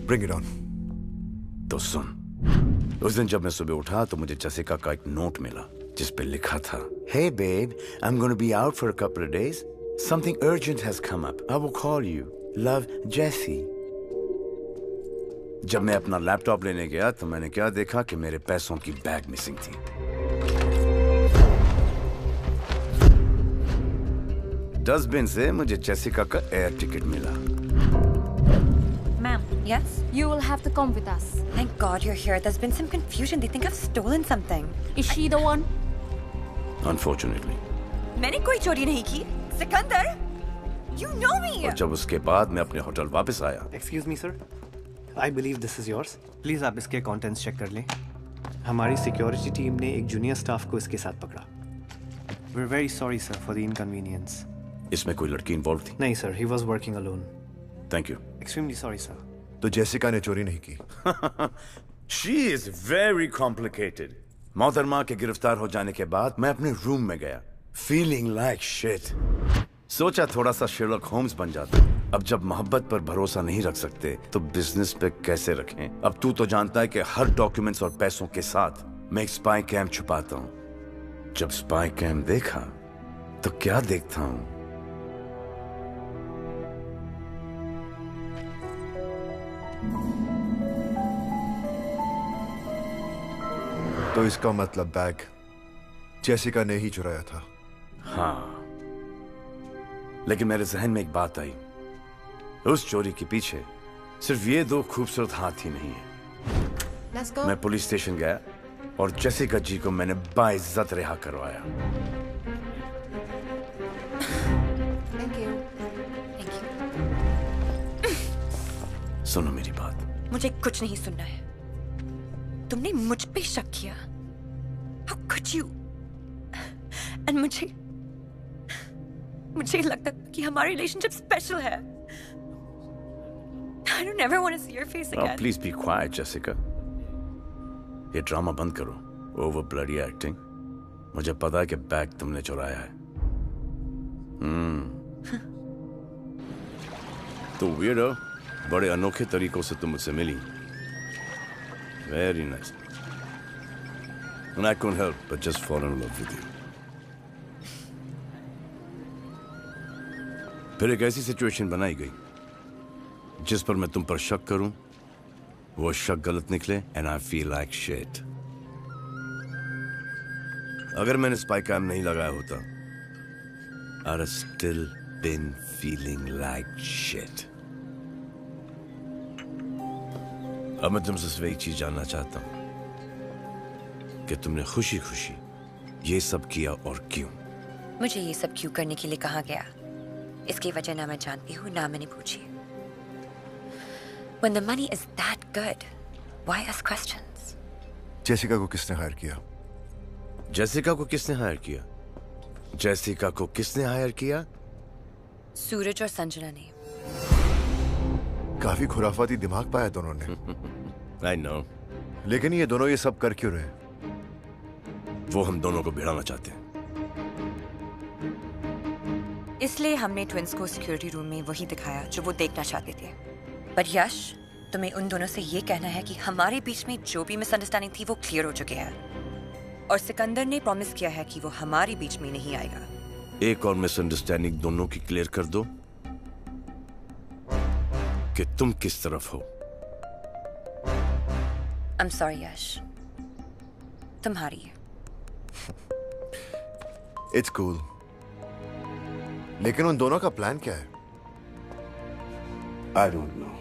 Bring it on. तो सुन, उस दिन जब मैं सुबह उठा तो मुझे जेसिका का एक नोट मिला जिस पे लिखा था, Hey babe, I'm going to be out for a couple of days. Something urgent has come up. I will call you. Love, Jessie. जब मैं अपना लैपटॉप लेने गया तो मैंने क्या देखा कि मेरे पैसों की बैग मिसिंग थी। डस्टबिन से मुझे जेसिका का एयर टिकट मिला। Ma'am, yes? You will have to come with us. Thank God you're here. There's been some confusion. They think I've stolen something. Is she the one? Unfortunately. मैंने कोई चोरी नहीं की। Sikandar, you know me. और जब उसके बाद मैं अपने होटल वापस आया। Excuse me, sir. I believe this is yours. Please आप इसके contents check कर लें। हमारी सिक्योरिटी टीम ने एक जूनियर स्टाफ को इसके साथ पकड़ा। We're very sorry, sir, for the inconvenience. इसमें कोई लड़की इन्वॉल्व थी? नहीं sir, he was working alone. Thank you. Extremely sorry, sir. तो जेसिका ने चोरी नहीं की। She is very complicated. मोहतरमा के गिरफ्तार हो जाने के बाद मैं अपने रूम में गया, feeling like shit. सोचा थोड़ा सा शेरलॉक होम्स बन जाता। अब जब मोहब्बत पर भरोसा नहीं रख सकते तो बिजनेस पे कैसे रखें? अब तू तो जानता है कि हर डॉक्यूमेंट्स और पैसों के साथ मैं एक स्पाई कैम छुपाता हूँ। जब स्पाई कैम देखा तो क्या देखता हूँ? तो इसका मतलब बैग जेसिका ने ही चुराया था। हाँ, लेकिन मेरे जहन में एक बात आई। उस चोरी के पीछे सिर्फ ये 2 खूबसूरत हाथ ही नहीं है। Let's go. मैं पुलिस स्टेशन गया और जेसिका जी को मैंने बाइज्जत रिहा करवाया। Thank you. Thank you. सुनो मेरी बात। मुझे कुछ नहीं सुनना है। तुमने मुझ पे शक किया। How could you? And मुझे लगता था कि हमारी रिलेशनशिप स्पेशल है। I don't ever want to see your face again. Please be quiet, Jessica. ये ड्रामा बंद करो। Over bloody acting. मुझे पता है कि बैग तुमने चुराया है। तो weirdo, बड़े अनोखे तरीकों से तुम मुझसे मिली। Very nice. And I couldn't help but just fall in love with you. फिर एक ऐसी सिचुएशन बनाई गई जिस पर मैं तुम पर शक करूं, वो शक गलत निकले, and I feel like shit. अगर मैंने स्पाई कैम नहीं लगाया होता, I'd have still been feeling like shit. अब मैं तुमसे सिर्फ एक चीज जानना चाहता हूं कि तुमने खुशी खुशी ये सब किया और क्यों? मुझे ये सब क्यों करने के लिए कहा गया, इसकी वजह ना मैं जानती हूँ ना मैंने पूछी। When the money is that good, why ask questions? Jessica को किसने हायर किया? जेसिका को किसने हायर किया? जेसिका को किसने हायर किया? सूरज और संजना ने। काफी खुराफाती दिमाग पाया दोनों ने। I know. लेकिन ये दोनों ये सब कर क्यों रहे? वो हम दोनों को भिड़ाना चाहते हैं। इसलिए हमने ट्विंस को सिक्योरिटी रूम में वही दिखाया जो वो देखना चाहते थे। पर यश, तुम्हें उन दोनों से ये कहना है कि हमारे बीच में जो भी मिसअंडरस्टैंडिंग थी वो क्लियर हो चुके हैं और सिकंदर ने प्रॉमिस किया है कि वो हमारे बीच में नहीं आएगा। एक और मिसअंडरस्टैंडिंग दोनों की क्लियर कर दो कि तुम किस तरफ हो। I'm sorry यश, तुम्हारी। It's cool. लेकिन उन दोनों का प्लान क्या है? I don't know.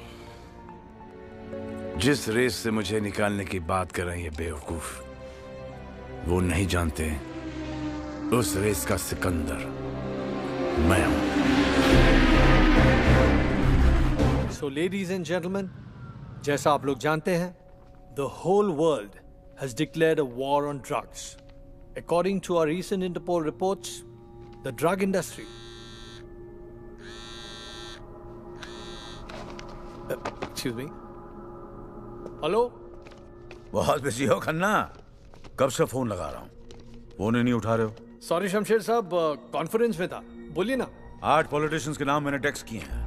जिस रेस से मुझे निकालने की बात कर रहे हैं ये बेवकूफ, वो नहीं जानते उस रेस का सिकंदर मैं हूं। So ladies and gentlemen, जैसा आप लोग जानते हैं, the whole world has declared a war on drugs. According to our recent Interpol reports, the drug industry. Excuse me. Hello. बहुत बिजी हो खन्ना? कब से फोन लगा रहा हूँ, फोन ही नहीं उठा रहे हो। सॉरी शमशेर साहब, कॉन्फ्रेंस में था, बोलिए ना। 8 पॉलिटिशियंस के नाम मैंने टेक्स्ट किए हैं।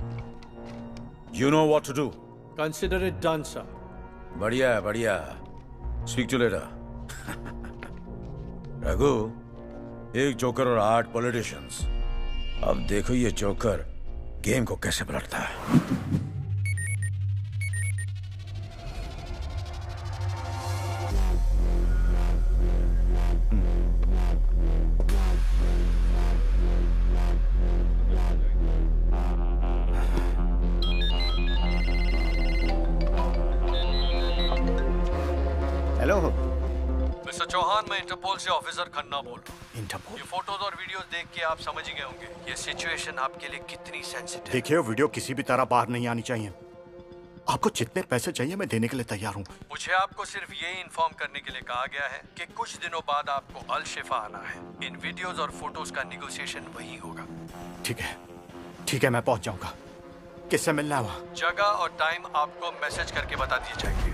You know what to do. Consider it done, sir. बढ़िया है, बढ़िया। Speak to later. रघु, एक जोकर और 8 पॉलिटिशियंस। अब देखो ये जोकर गेम को कैसे पलटता है। मिस्टर चौहान, मैं इंटरपोल से ऑफिसर खन्ना बोल रहा हूँ। इंटरपोल? ये फोटोज और वीडियोस देख के आप समझ ही गए होंगे ये सिचुएशन आपके लिए कितनी सेंसिटिव। देखिए, वीडियो किसी भी तरह बाहर नहीं आनी चाहिए। आपको जितने पैसे चाहिए मैं देने के लिए तैयार हूँ। मुझे आपको सिर्फ ये इन्फॉर्म करने के लिए कहा गया है कि कुछ दिनों बाद आपको अल शिफा आना है। इन वीडियोस और फोटोज का निगोशिएशन वही होगा। ठीक है, मैं पहुंच जाऊंगा। किससे मिलना है वहाँ? जगह और टाइम आपको मैसेज करके बता दिए जाएंगे।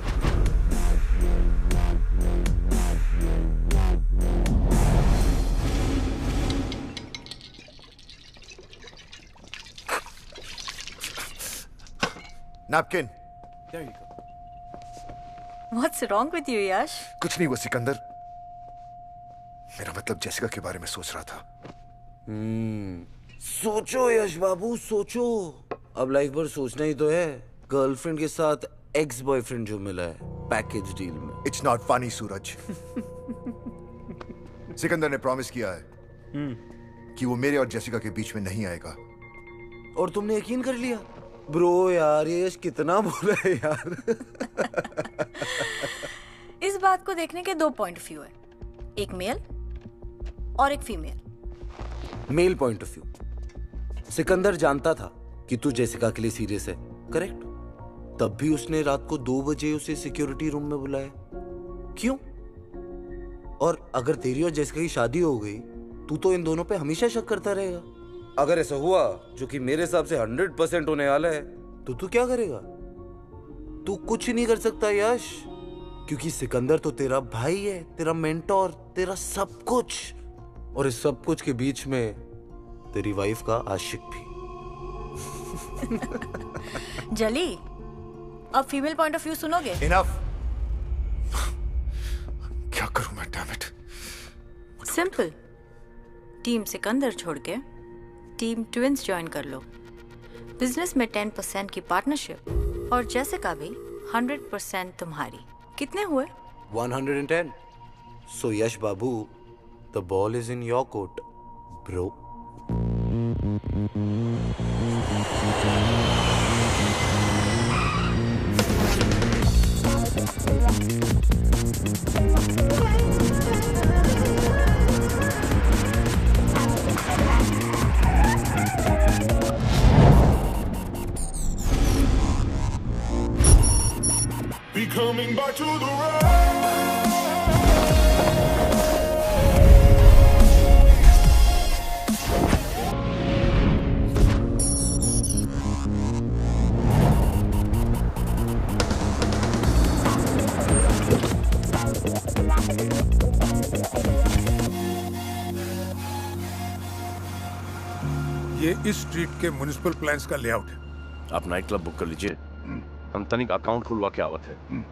Napkin. What's wrong with you, यश? कुछ नहीं, वो सिकंदर, मेरा मतलब जेसिका के बारे में सोच रहा था। सोचो यश बाबू, सोचो। अब लाइफ भर सोचना ही तो है। गर्लफ्रेंड के साथ एक्स बॉयफ्रेंड जो मिला है पैकेज डील में। इट्स नॉट फनी सूरज। सिकंदर ने प्रॉमिस किया है कि वो मेरे और जेसिका के बीच में नहीं आएगा। और तुमने यकीन कर लिया? ब्रो यार, ये यश कितना बोला है यार। इस बात को देखने के 2 पॉइंट ऑफ व्यू है, एक मेल और एक female. Male point of view, Sikandar जानता था कि तू जेसिका के लिए सीरियस है, करेक्ट? तब भी उसने रात को 2 बजे उसे सिक्योरिटी रूम में बुलाया। क्यों? और अगर तेरी और जेसिका की शादी हो गई, तू तो इन दोनों पे हमेशा शक करता रहेगा। अगर ऐसा हुआ, जो कि मेरे हिसाब से 100% होने वाला है, तो तू क्या करेगा? तू कुछ नहीं कर सकता यश, क्योंकि सिकंदर तो तेरा भाई है, तेरा मेंटोर, तेरा सब कुछ। और इस सब कुछ के बीच में तेरी वाइफ का आशिक भी। जली, अब फीमेल पॉइंट ऑफ व्यू सुनोगे? इनफ। क्या करूं मैं, damn it. Simple, team Sikandar छोड़ के टीम ट्विंस ज्वाइन कर लो। बिजनेस में 10% की पार्टनरशिप और जेसिका भी 100% तुम्हारी। कितने हुए? 110। सो यश बाबू, The ball is in your court, bro. Be coming back to the road. ये इस स्ट्रीट के म्युनिसिपल प्लान्स का लेआउट है। आप नाइट क्लब बुक कर लीजिए, हम तनिक अकाउंट खुलवा के आवत है।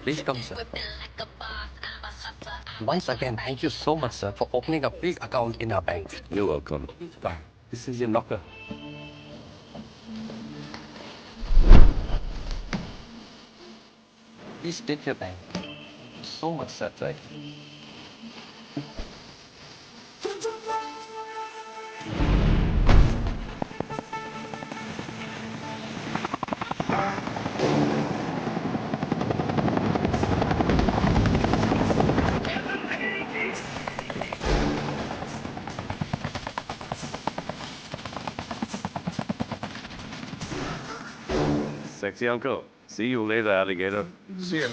Please come, sir. Once again, thank you so much, sir, for opening a big account in our bank. You're welcome. This is your locker. Please take your time. So much, sir, right? Sexy uncle. See you later, alligator. See you.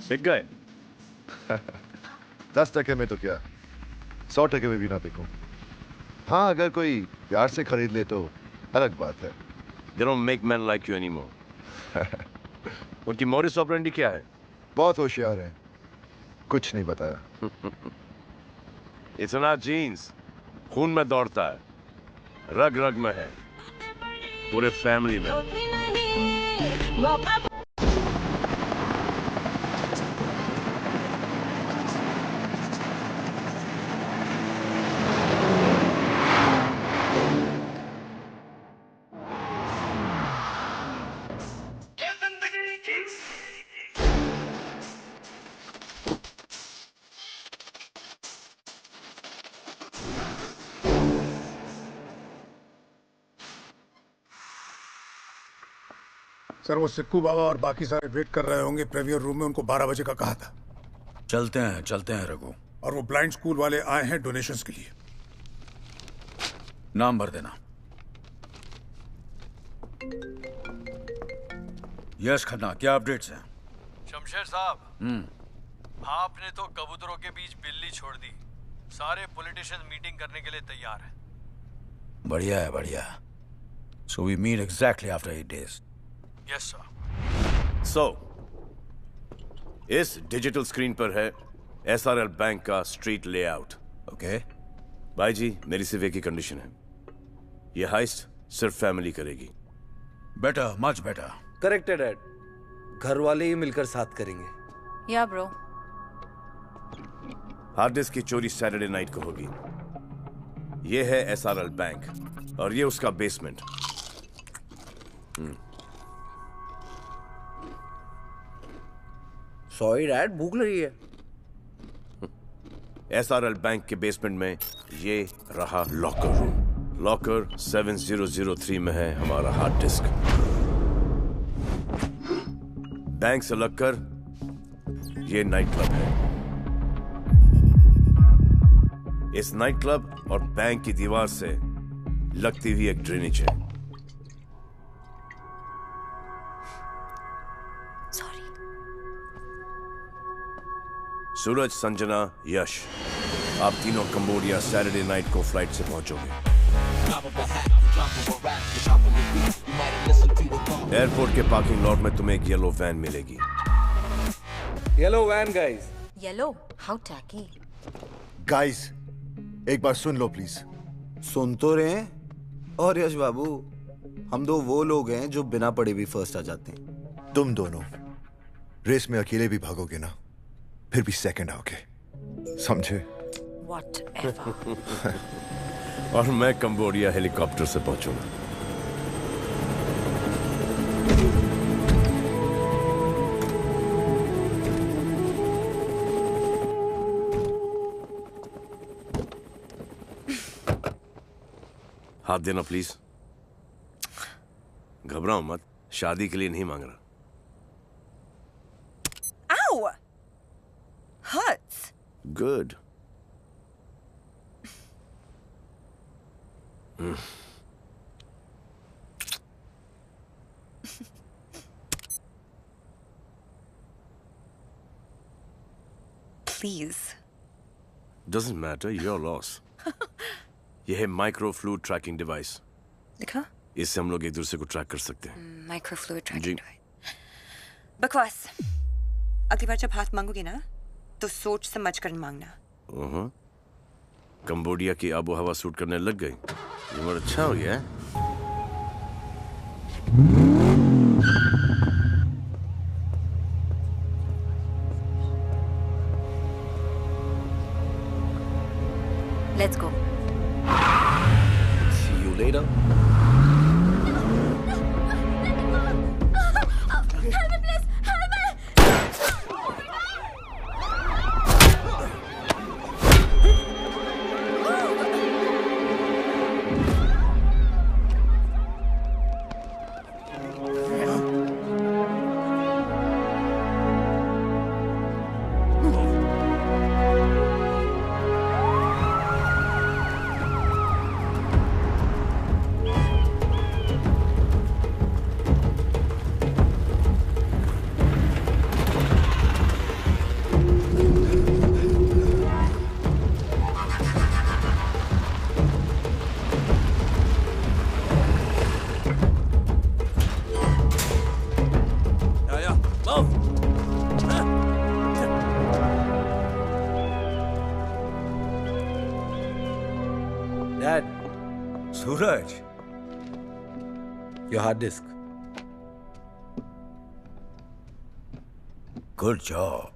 बिक गए। 10 टके में तो क्या, 100 टके में भी ना बिकूं। हाँ, अगर कोई प्यार से खरीद ले तो अलग बात है। They don't make men like you anymore. उनकी modus operandi क्या है? बहुत होशियार हैं, कुछ नहीं बताया। इतना जीन्स खून में दौड़ता है, रग रग में है, पूरे फैमिली में। सर, वो सिक्कू बाबा और बाकी सारे वेट कर रहे होंगे प्रीवियर रूम में। उनको 12 बजे का कहा था। चलते हैं रघु। और वो ब्लाइंड स्कूल वाले आए हैं डोनेशंस के लिए। नाम भर देना। यश खन्ना, क्या अपडेट्स हैं? शमशेर साहब, आपने तो कबूतरों के बीच बिल्ली छोड़ दी। सारे पॉलिटिशियंस मीटिंग करने के लिए तैयार हैं। बढ़िया है, बढ़िया। So we meet exactly after 8 days. Yes, sir. So, इस डिजिटल स्क्रीन पर है SRL बैंक का स्ट्रीट लेआउट। ओके भाई जी, मेरी सिर्फ एक ही कंडीशन है, ये हाइस्ट सिर्फ फैमिली करेगी। Better, much better. करेक्ट है डैड, घर वाले ही मिलकर साथ करेंगे। या ब्रो। हार्ड डिस्क की चोरी सैटरडे नाइट को होगी। ये है SRL बैंक और ये उसका बेसमेंट। सॉरी डैड, भूख लगी है। SRL बैंक के बेसमेंट में ये रहा लॉकर रूम। लॉकर 7003 में है हमारा हार्ड डिस्क। बैंक से लगकर ये नाइट क्लब है। इस नाइट क्लब और बैंक की दीवार से लगती हुई एक ड्रेनेज है। सूरज, संजना, यश, आप तीनों कंबोडिया सैटरडे नाइट को फ्लाइट से पहुंचोगे। एयरपोर्ट के पार्किंग लॉट में तुम्हें एक येलो वैन मिलेगी। Yellow van guys. Yellow? How tacky. Guys, एक बार सुन लो प्लीज। सुन तो रहे हैं, और यश बाबू, हम दो वो लोग हैं जो बिना पढ़े भी फर्स्ट आ जाते हैं। तुम दोनों रेस में अकेले भी भागोगे ना, फिर भी सेकंड आओगे, समझे? Whatever. और मैं कंबोडिया हेलीकॉप्टर से पहुंचूंगा। हाथ देना प्लीज। घबराओ मत, शादी के लिए नहीं मांग रहा। Ow! Hurts. Good. Please. Doesn't matter, your loss. यह है माइक्रो फ्लूइड ट्रैकिंग डिवाइस। दिखा? इससे हम लोग एक दूसरे को ट्रैक कर सकते हैं। Microfluid tracking device. बकवास। अगली बार जब हाथ मांगोगे ना, तो सोच समझ कर मांगना। कंबोडिया की आबो हवा सूट करने लग गई। उम्र अच्छा हो गया है। Let's go. See you later. Help me, please! Help me! Dad, Suraj, your hard disk. Good job.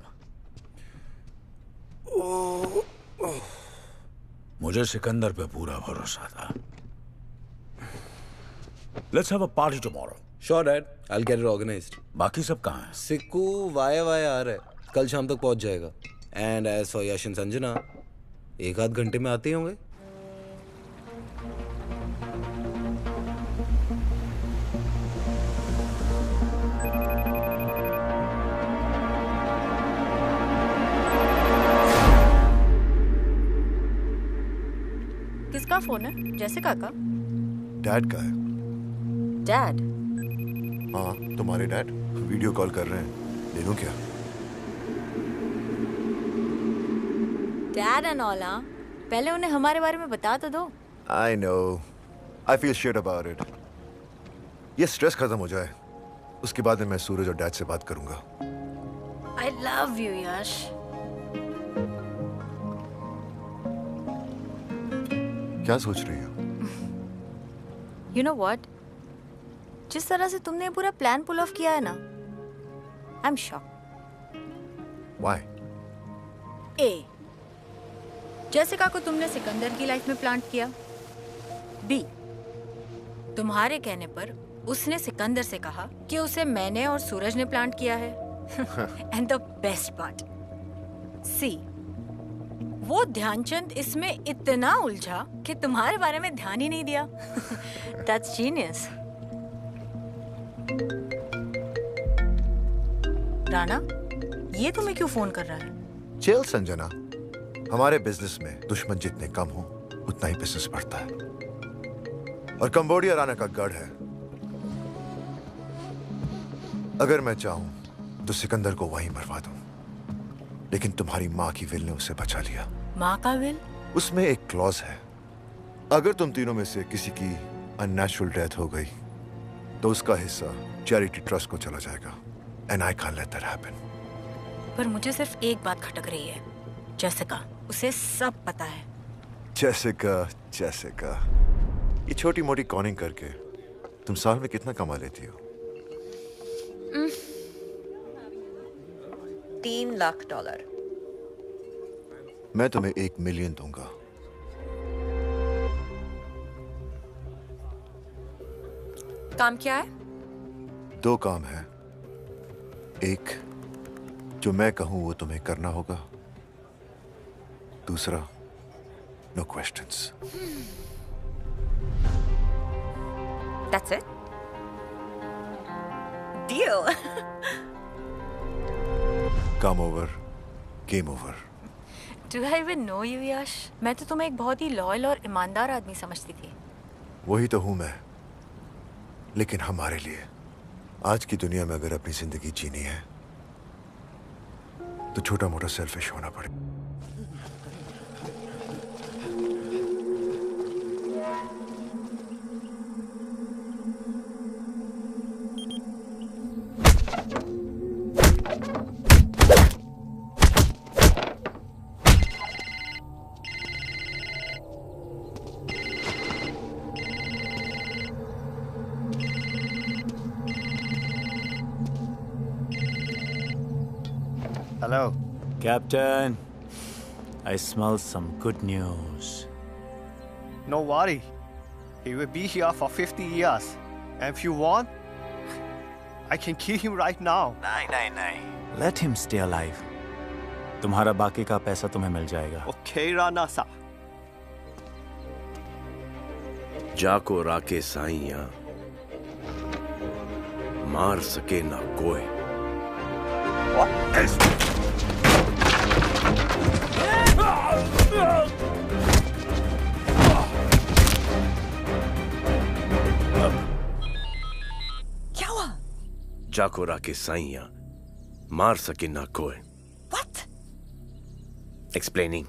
मुझे सिकंदर पे पूरा भरोसा था। Let's have a party tomorrow. Sure, Dad. I'll get it organized. बाकी सब कहाँ हैं? सिक्कू वाया आ रहा है, कल शाम तक पहुंच जाएगा। And as for Yash and Sanjana, एक आध घंटे में आते ही होंगे। किसका फोन है? जैसिका का? डैड का है। डैड? हाँ, तुम्हारे डैड वीडियो कॉल कर रहे हैं। ले लूं क्या? डैड एंड ऑल, पहले उन्हें हमारे बारे में बता तो दो। I know. I feel shit about it. ये स्ट्रेस खत्म हो जाए, उसके बाद में मैं सूरज और डैड से बात करूंगा। I love you, यश। क्या सोच रही हो? You know what? जिस तरह से तुमने ये पूरा प्लान पुल ऑफ किया है ना, I'm shocked. Why? A. Jessica को तुमने सिकंदर की लाइफ में प्लांट किया। B. तुम्हारे कहने पर उसने सिकंदर से कहा कि उसे मैंने और सूरज ने प्लांट किया है। And the best part. C. वो ध्यानचंद इसमें इतना उलझा कि तुम्हारे बारे में ध्यान ही नहीं दिया। That's genius. राणा, ये तुम्हें क्यों फोन कर रहा है? चिल संजना, हमारे बिजनेस में दुश्मन जितने कम हो उतना ही बिजनेस बढ़ता है, और कंबोडिया राणा का गढ़ है। अगर मैं चाहूं तो सिकंदर को वहीं मरवा दूं, लेकिन तुम्हारी माँ की विल ने उसे बचा लिया। माँ का विल? उसमें एक क्लॉज है, अगर तुम तीनों में से किसी की अननेचुरल डेथ हो गई तो उसका हिस्सा चैरिटी ट्रस्ट को चला जाएगा। And I can't let that happen. पर मुझे सिर्फ एक बात खटक रही है, जैसिका, उसे सब पता है। जैसिका, जैसिका, ये छोटी मोटी कॉनिंग करके तुम साल में कितना कमा लेती हो? $3 लाख। मैं तुम्हें 1 मिलियन दूंगा। काम क्या है? 2 काम है। एक, जो मैं कहूं वो तुम्हें करना होगा। दूसरा, no questions. That's it? Deal. काम over, game over. Do I even know you, Yash? मैं तो तुम्हें एक बहुत ही लॉयल और ईमानदार आदमी समझती थी। वही तो हूं मैं। लेकिन हमारे लिए आज की दुनिया में अगर अपनी जिंदगी जीनी है तो छोटा मोटा सेल्फिश होना पड़े। Hello. Captain, I smell some good news. No worry. He will be here for 50 years. And if you want, I can kill him right now. नहीं। Let him stay alive. तुम्हारा बाकी का पैसा तुम्हें मिल जाएगा। Okay, Rana-sa. जाको राके साइया मार सके ना कोई। क्या हुआ? जाको राके साइया मार सके ना कोई। What? Explaining.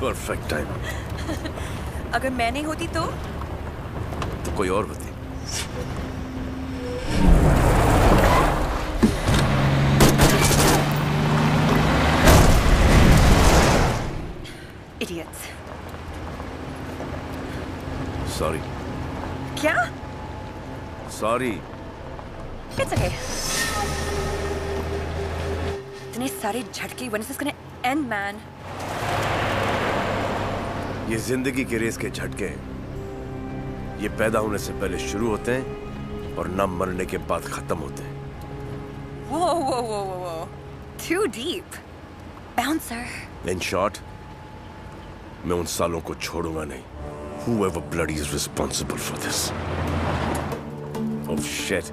Perfect time. अगर मैं नहीं होती तो कोई और होती। Idiots. सॉरी। क्या? सॉरी। It's okay. इतने सारे झटके, when is this gonna end, man? ये जिंदगी के रेस के झटके ये पैदा होने से पहले शुरू होते हैं और न मरने के बाद खत्म होते हैं। Whoa, whoa, whoa, whoa, whoa. Too deep. Bouncer. In short, मैं उन सालों को छोड़ूंगा नहीं। Whoever bloody is responsible for this. Oh shit.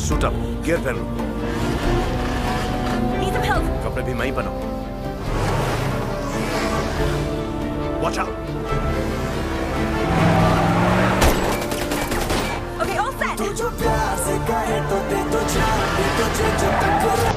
Suit up, gear पहनो। Need some help. कपड़े भी मैं ही पहनाऊं। Watch out. Okay, all set. तू जो प्यार से कहे तो दे तो जान, दे तुझे जो टकरा।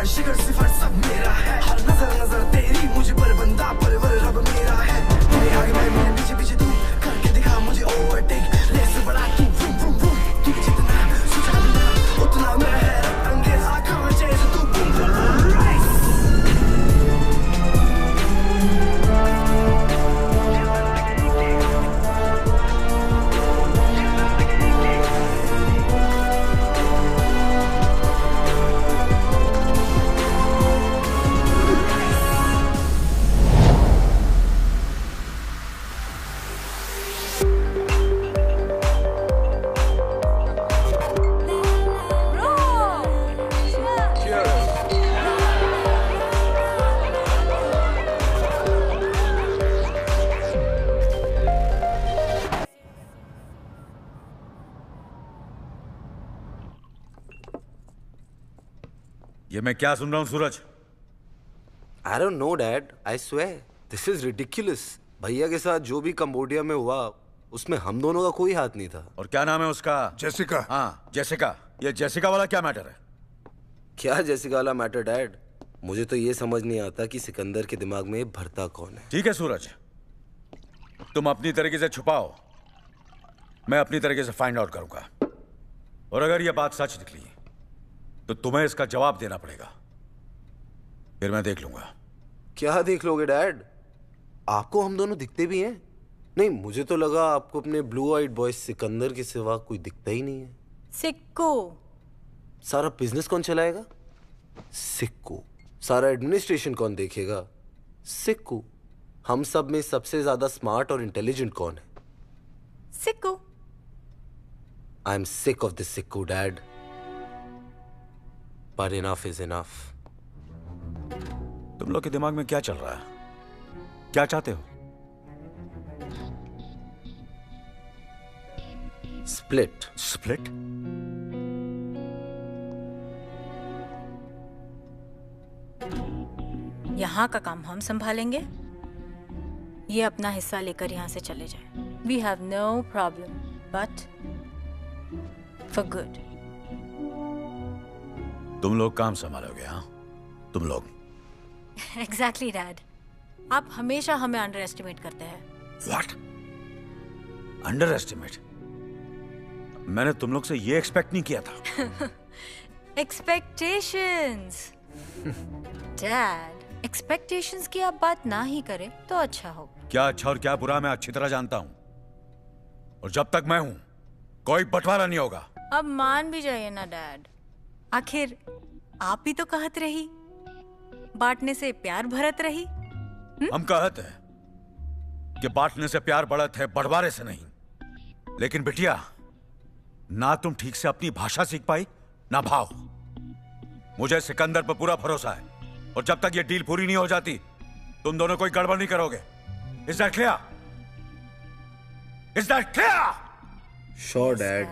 शिखर सिफर सब मेरा है, हर नजर नजर तेरी मुझे पर बंदा परवर रब मेरा है। तेरे आगे मैं, मेरे पीछे पीछे तू, करके दिखा मुझे ओवरटेक। रेस बड़ा तू वूम वूम वूम, तू जितना सोचा ना उतना मैं है अंगेज। I can't chase तू बूम बूम राइस। ये मैं क्या सुन रहा हूँ सूरज? I don't know, Dad. I swear. This is ridiculous. भैया के साथ जो भी कंबोडिया में हुआ उसमें हम दोनों का कोई हाथ नहीं था। और क्या नाम है उसका? जेसिका। हाँ, जेसिका। ये जेसिका वाला क्या मैटर है? क्या जेसिका वाला मैटर, डैड? मुझे तो ये समझ नहीं आता कि सिकंदर के दिमाग में भरता कौन है। ठीक है सूरज, तुम अपनी तरीके से छुपाओ, मैं अपनी तरीके से फाइंड आउट करूंगा। और अगर यह बात सच निकली तो तुम्हें इसका जवाब देना पड़ेगा, फिर मैं देख लूंगा। क्या देख लोगे डैड? आपको हम दोनों दिखते भी हैं? नहीं, मुझे तो लगा आपको अपने ब्लू आइड बॉय सिकंदर के सिवा कोई दिखता ही नहीं है। सिक्कू। सारा बिजनेस कौन चलाएगा? सिक्कू। सारा एडमिनिस्ट्रेशन कौन देखेगा? सिक्कू। हम सब में सबसे ज्यादा स्मार्ट और इंटेलिजेंट कौन है? सिक्कू। I am sick of this Sikku dad. But enough is enough. तुम लोग के दिमाग में क्या चल रहा है? क्या चाहते हो? स्प्लिट। स्प्लिट? यहाँ का काम हम संभालेंगे, ये अपना हिस्सा लेकर यहाँ से चले जाए। We have no problem, but for good. तुम लोग काम संभालोगे? हाँ, तुम लोग। Exactly, Dad. आप हमेशा हमें अंडर एस्टिमेट करते हैं। What? Under estimate? मैंने तुम लोग से ये एक्सपेक्ट नहीं किया था। Expectations. Dad, expectations की आप बात ना ही करें तो अच्छा हो। क्या अच्छा और क्या बुरा मैं अच्छी तरह जानता हूं, और जब तक मैं हूं कोई बंटवारा नहीं होगा। अब मान भी जाइए ना डैड, आखिर आप भी तो कहत रही, बांटने से प्यार भरत रही। हम कहते हैं कि बांटने से प्यार बढ़त है, बंटवारे से नहीं। लेकिन बिटिया, ना तुम ठीक से अपनी भाषा सीख पाई ना भाव। मुझे सिकंदर पर पूरा भरोसा है, और जब तक ये डील पूरी नहीं हो जाती तुम दोनों कोई गड़बड़ नहीं करोगे। Is that clear? Is that clear? Sure, Dad.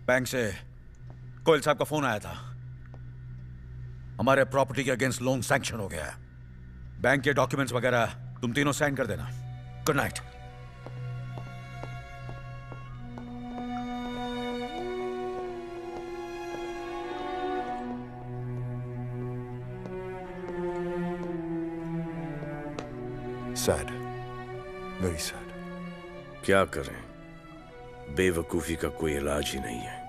Bank से कोयल साहब का फोन आया था। हमारे प्रॉपर्टी के अगेंस्ट लोन सैंक्शन हो गया है। बैंक के डॉक्यूमेंट्स वगैरह तुम तीनों साइन कर देना। Good night. Sad. Very sad. क्या करें, बेवकूफी का कोई इलाज ही नहीं है।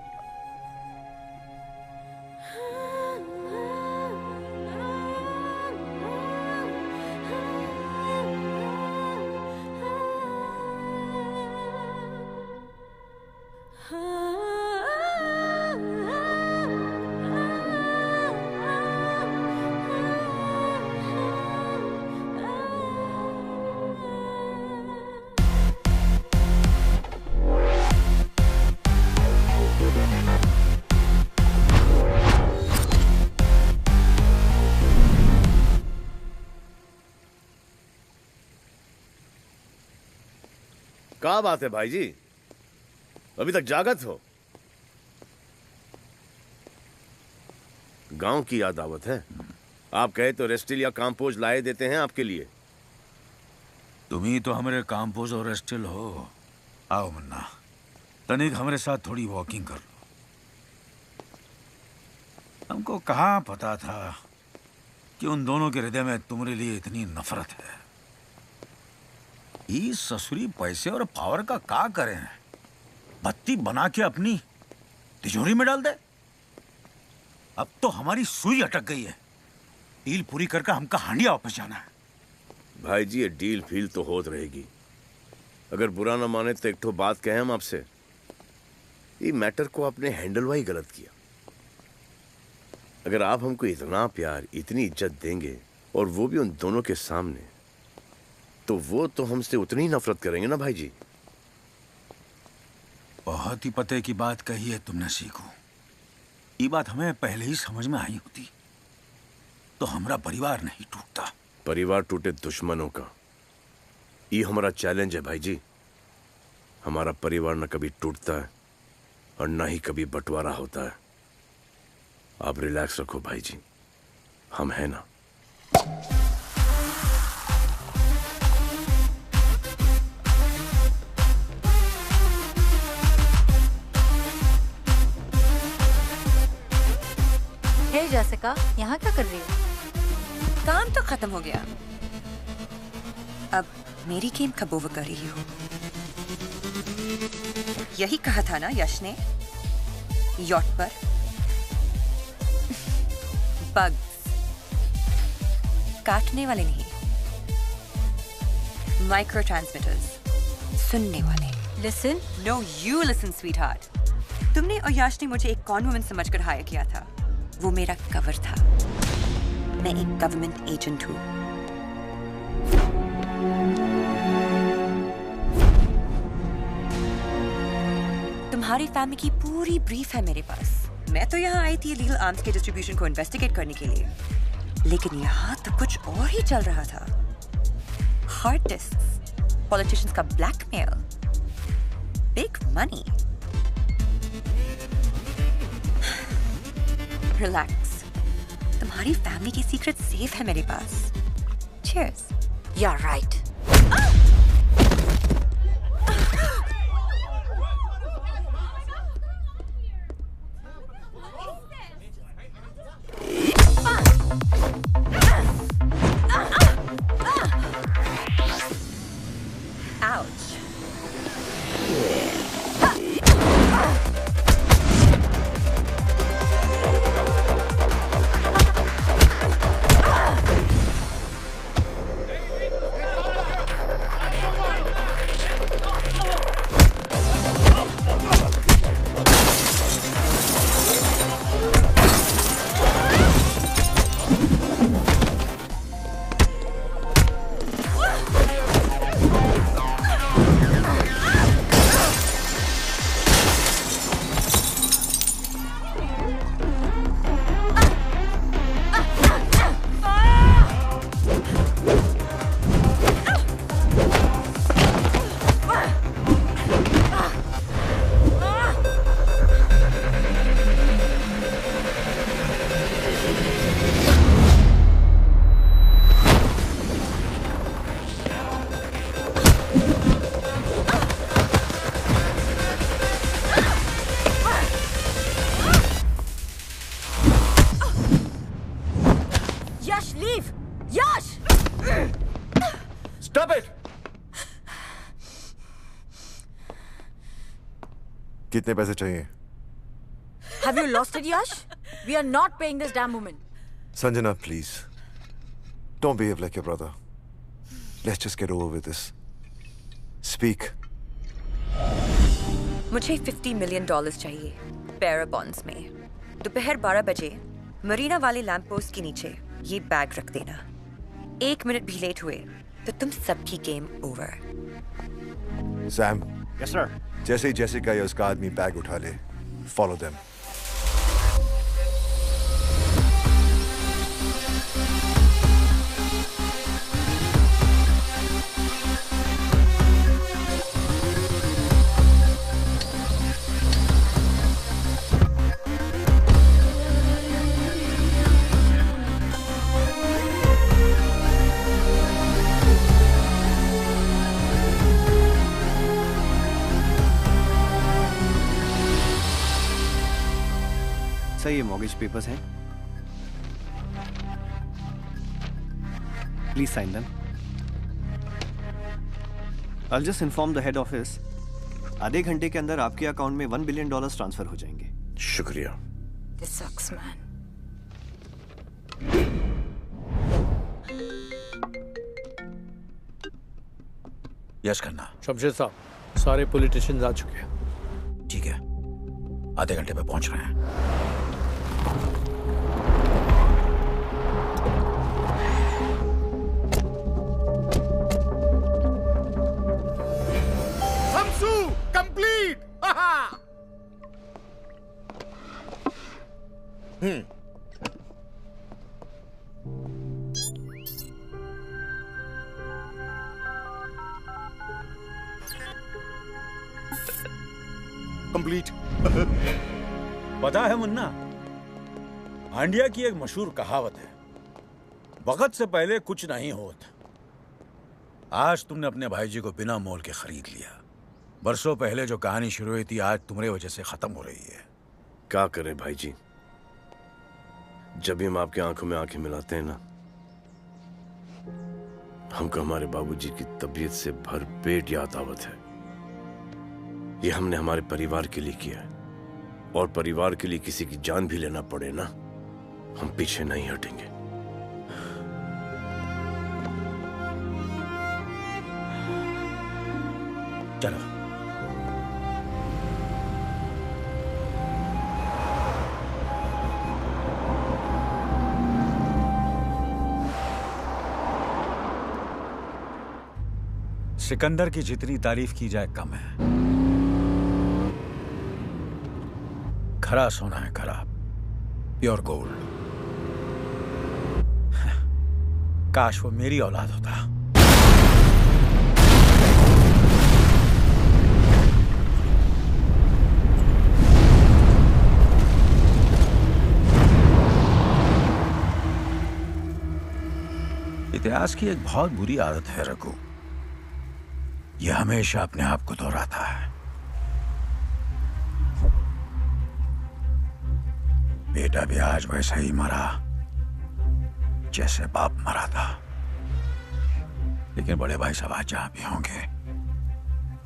क्या बात है भाई जी, अभी तक जागत हो? गांव की याद आवत है। आप कहे तो रेस्टिल या काम्पोज लाए देते हैं आपके लिए। तुम ही तो हमारे काम्पोज और रेस्टिल हो। आओ मुन्ना, तनिक हमारे साथ थोड़ी वॉकिंग कर लो। हमको कहाँ पता था कि उन दोनों के हृदय में तुम्हारे लिए इतनी नफरत है। ये ससुरी पैसे और पावर का क्या करें? बत्ती बना के अपनी तिजोरी में डाल दे। अब तो हमारी सुई अटक गई है। डील पूरी करके हमका हांडिया वापस जाना है। भाई जी ये डील फील तो होत रहेगी। अगर बुरा ना माने तो एक ठो बात कहें हम आपसे। ये मैटर को आपने हैंडल वाही गलत किया। अगर आप हमको इतना प्यार, इतनी इज्जत देंगे और वो भी उन दोनों के सामने, तो वो तो हमसे उतनी ही नफरत करेंगे ना भाई जी। बहुत ही पते की बात कही है तुमने सीखो। ये बात हमें पहले ही समझ में आई होती तो हमारा परिवार नहीं टूटता। परिवार टूटे दुश्मनों का, ये हमारा चैलेंज है भाई जी। हमारा परिवार न कभी टूटता है और न ही कभी बंटवारा होता है। आप रिलैक्स रखो भाई जी, हम हैं ना। हे जैसिका, यहाँ क्या कर रही हो? काम तो खत्म हो गया, अब मेरी गेम कब ओवर कर रही हो? यही कहा था ना यश ने यॉट पर बग्स काटने वाले नहीं, माइक्रो ट्रांसमिटर्स सुनने वाले। Listen. No you listen sweetheart. तुमने और यश ने मुझे एक कॉन वुमन समझकर हायर किया था। वो मेरा कवर था। मैं एक गवर्नमेंट एजेंट हूँ। तुम्हारी फैमिली की पूरी ब्रीफ है मेरे पास। मैं तो यहाँ आई थी लीगल आर्म्स के डिस्ट्रीब्यूशन को इन्वेस्टिगेट करने के लिए, लेकिन यहाँ तो कुछ और ही चल रहा था। हार्ड डिस्क्स, पॉलिटिशियंस का ब्लैकमेल, बिग मनी। रिलैक्स, तुम्हारी फैमिली की सीक्रेट सेफ है मेरे पास। Cheers. You're right. Ouch. Stop it! कितने पैसे चाहिए? Have you lost it, Yash? We are not paying this damn woman. Sanjana, please. Don't behave like your brother. Let's just get over with this. Speak. मुझे $50 million चाहिए bear bonds में। दोपहर 12 बजे मरीना वाले lamp post के नीचे ये bag रख देना। 1 मिनट भी लेट हुए तो तुम सबकी game over. Sam. Yes, sir. जैसे ही जेसिका या उसका आदमी बैग उठा ले, follow them. सर ये मॉर्गेज पेपर्स हैं, please sign them. I'll just inform the head office. आधे घंटे के अंदर आपके अकाउंट में $1 billion ट्रांसफर हो जाएंगे। शुक्रिया। This sucks, man. Yes Khanna. Shamsher साहब, सारे पॉलिटिशियंस आ चुके हैं। ठीक है, आधे घंटे में पहुंच रहे हैं। Samsu, complete. कंप्लीट। पता है मुन्ना, हांडिया की एक मशहूर कहावत है, वक्त से पहले कुछ नहीं होता। आज तुमने अपने भाई जी को बिना मोल के खरीद लिया। बरसों पहले जो कहानी शुरू हुई थी, आज तुम्हारी वजह से खत्म हो रही है। क्या करें भाई जी, जब भी हम आपकी आंखों में आंखें मिलाते हैं ना, हमको हमारे बाबूजी की तबीयत से भरपेट याद आवत है। ये हमने हमारे परिवार के लिए किया है, और परिवार के लिए किसी की जान भी लेना पड़े ना, हम पीछे नहीं हटेंगे। चलो। सिकंदर की जितनी तारीफ की जाए कम है। खरा सोना है, खरा प्योर गोल्ड। काश वो मेरी औलाद होता। इतिहास की एक बहुत बुरी आदत है रघु, यह हमेशा अपने आप को दोहराता है। बेटा भी आज वैसा ही मरा जैसे बाप मरा था। लेकिन बड़े भाई साहब आज जहां भी होंगे,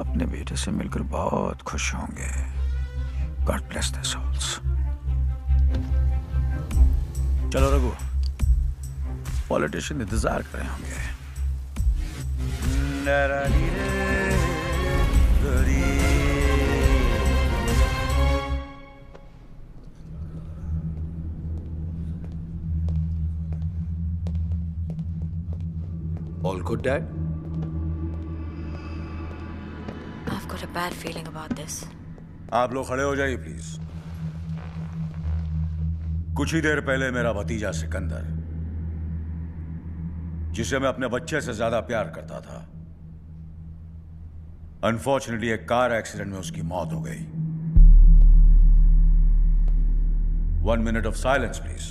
अपने बेटे से मिलकर बहुत खुश होंगे। God bless their souls. चलो रघु, पॉलिटिशियन इंतजार कर रहे होंगे। All good, Dad? I've got a bad feeling about this. आप लोग खड़े हो जाइए प्लीज। कुछ ही देर पहले मेरा भतीजा सिकंदर, जिसे मैं अपने बच्चे से ज्यादा प्यार करता था, अनफॉर्चुनेटली एक कार एक्सीडेंट में उसकी मौत हो गई। 1 minute of silence, please.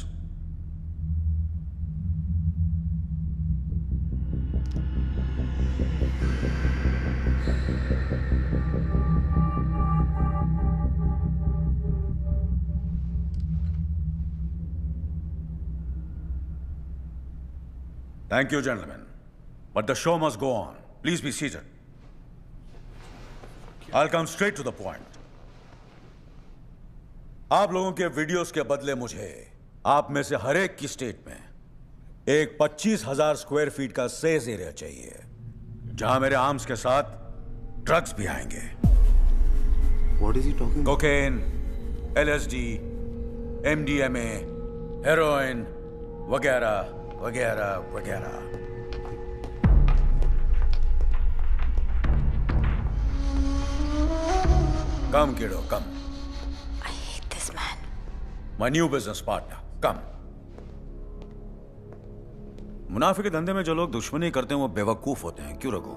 Thank you, gentlemen. But the show must go on. Please be seated. I'll come straight to the point. आप लोगों के वीडियोस के बदले मुझे आप में से हर एक की स्टेट में एक 25,000 स्क्वायर फीट का सेज एरिया चाहिए, जहां मेरे आर्म्स के साथ ड्रग्स भी आएंगे. What is he talking? Cocaine, LSD, MDMA, heroin, वगैरह वगैरह वगैरह. Come, kiddo, come. I hate this man. My new business partner. Come. मुनाफे के धंधे में जो लोग दुश्मनी करते हैं वो बेवकूफ होते हैं. क्यों रघु?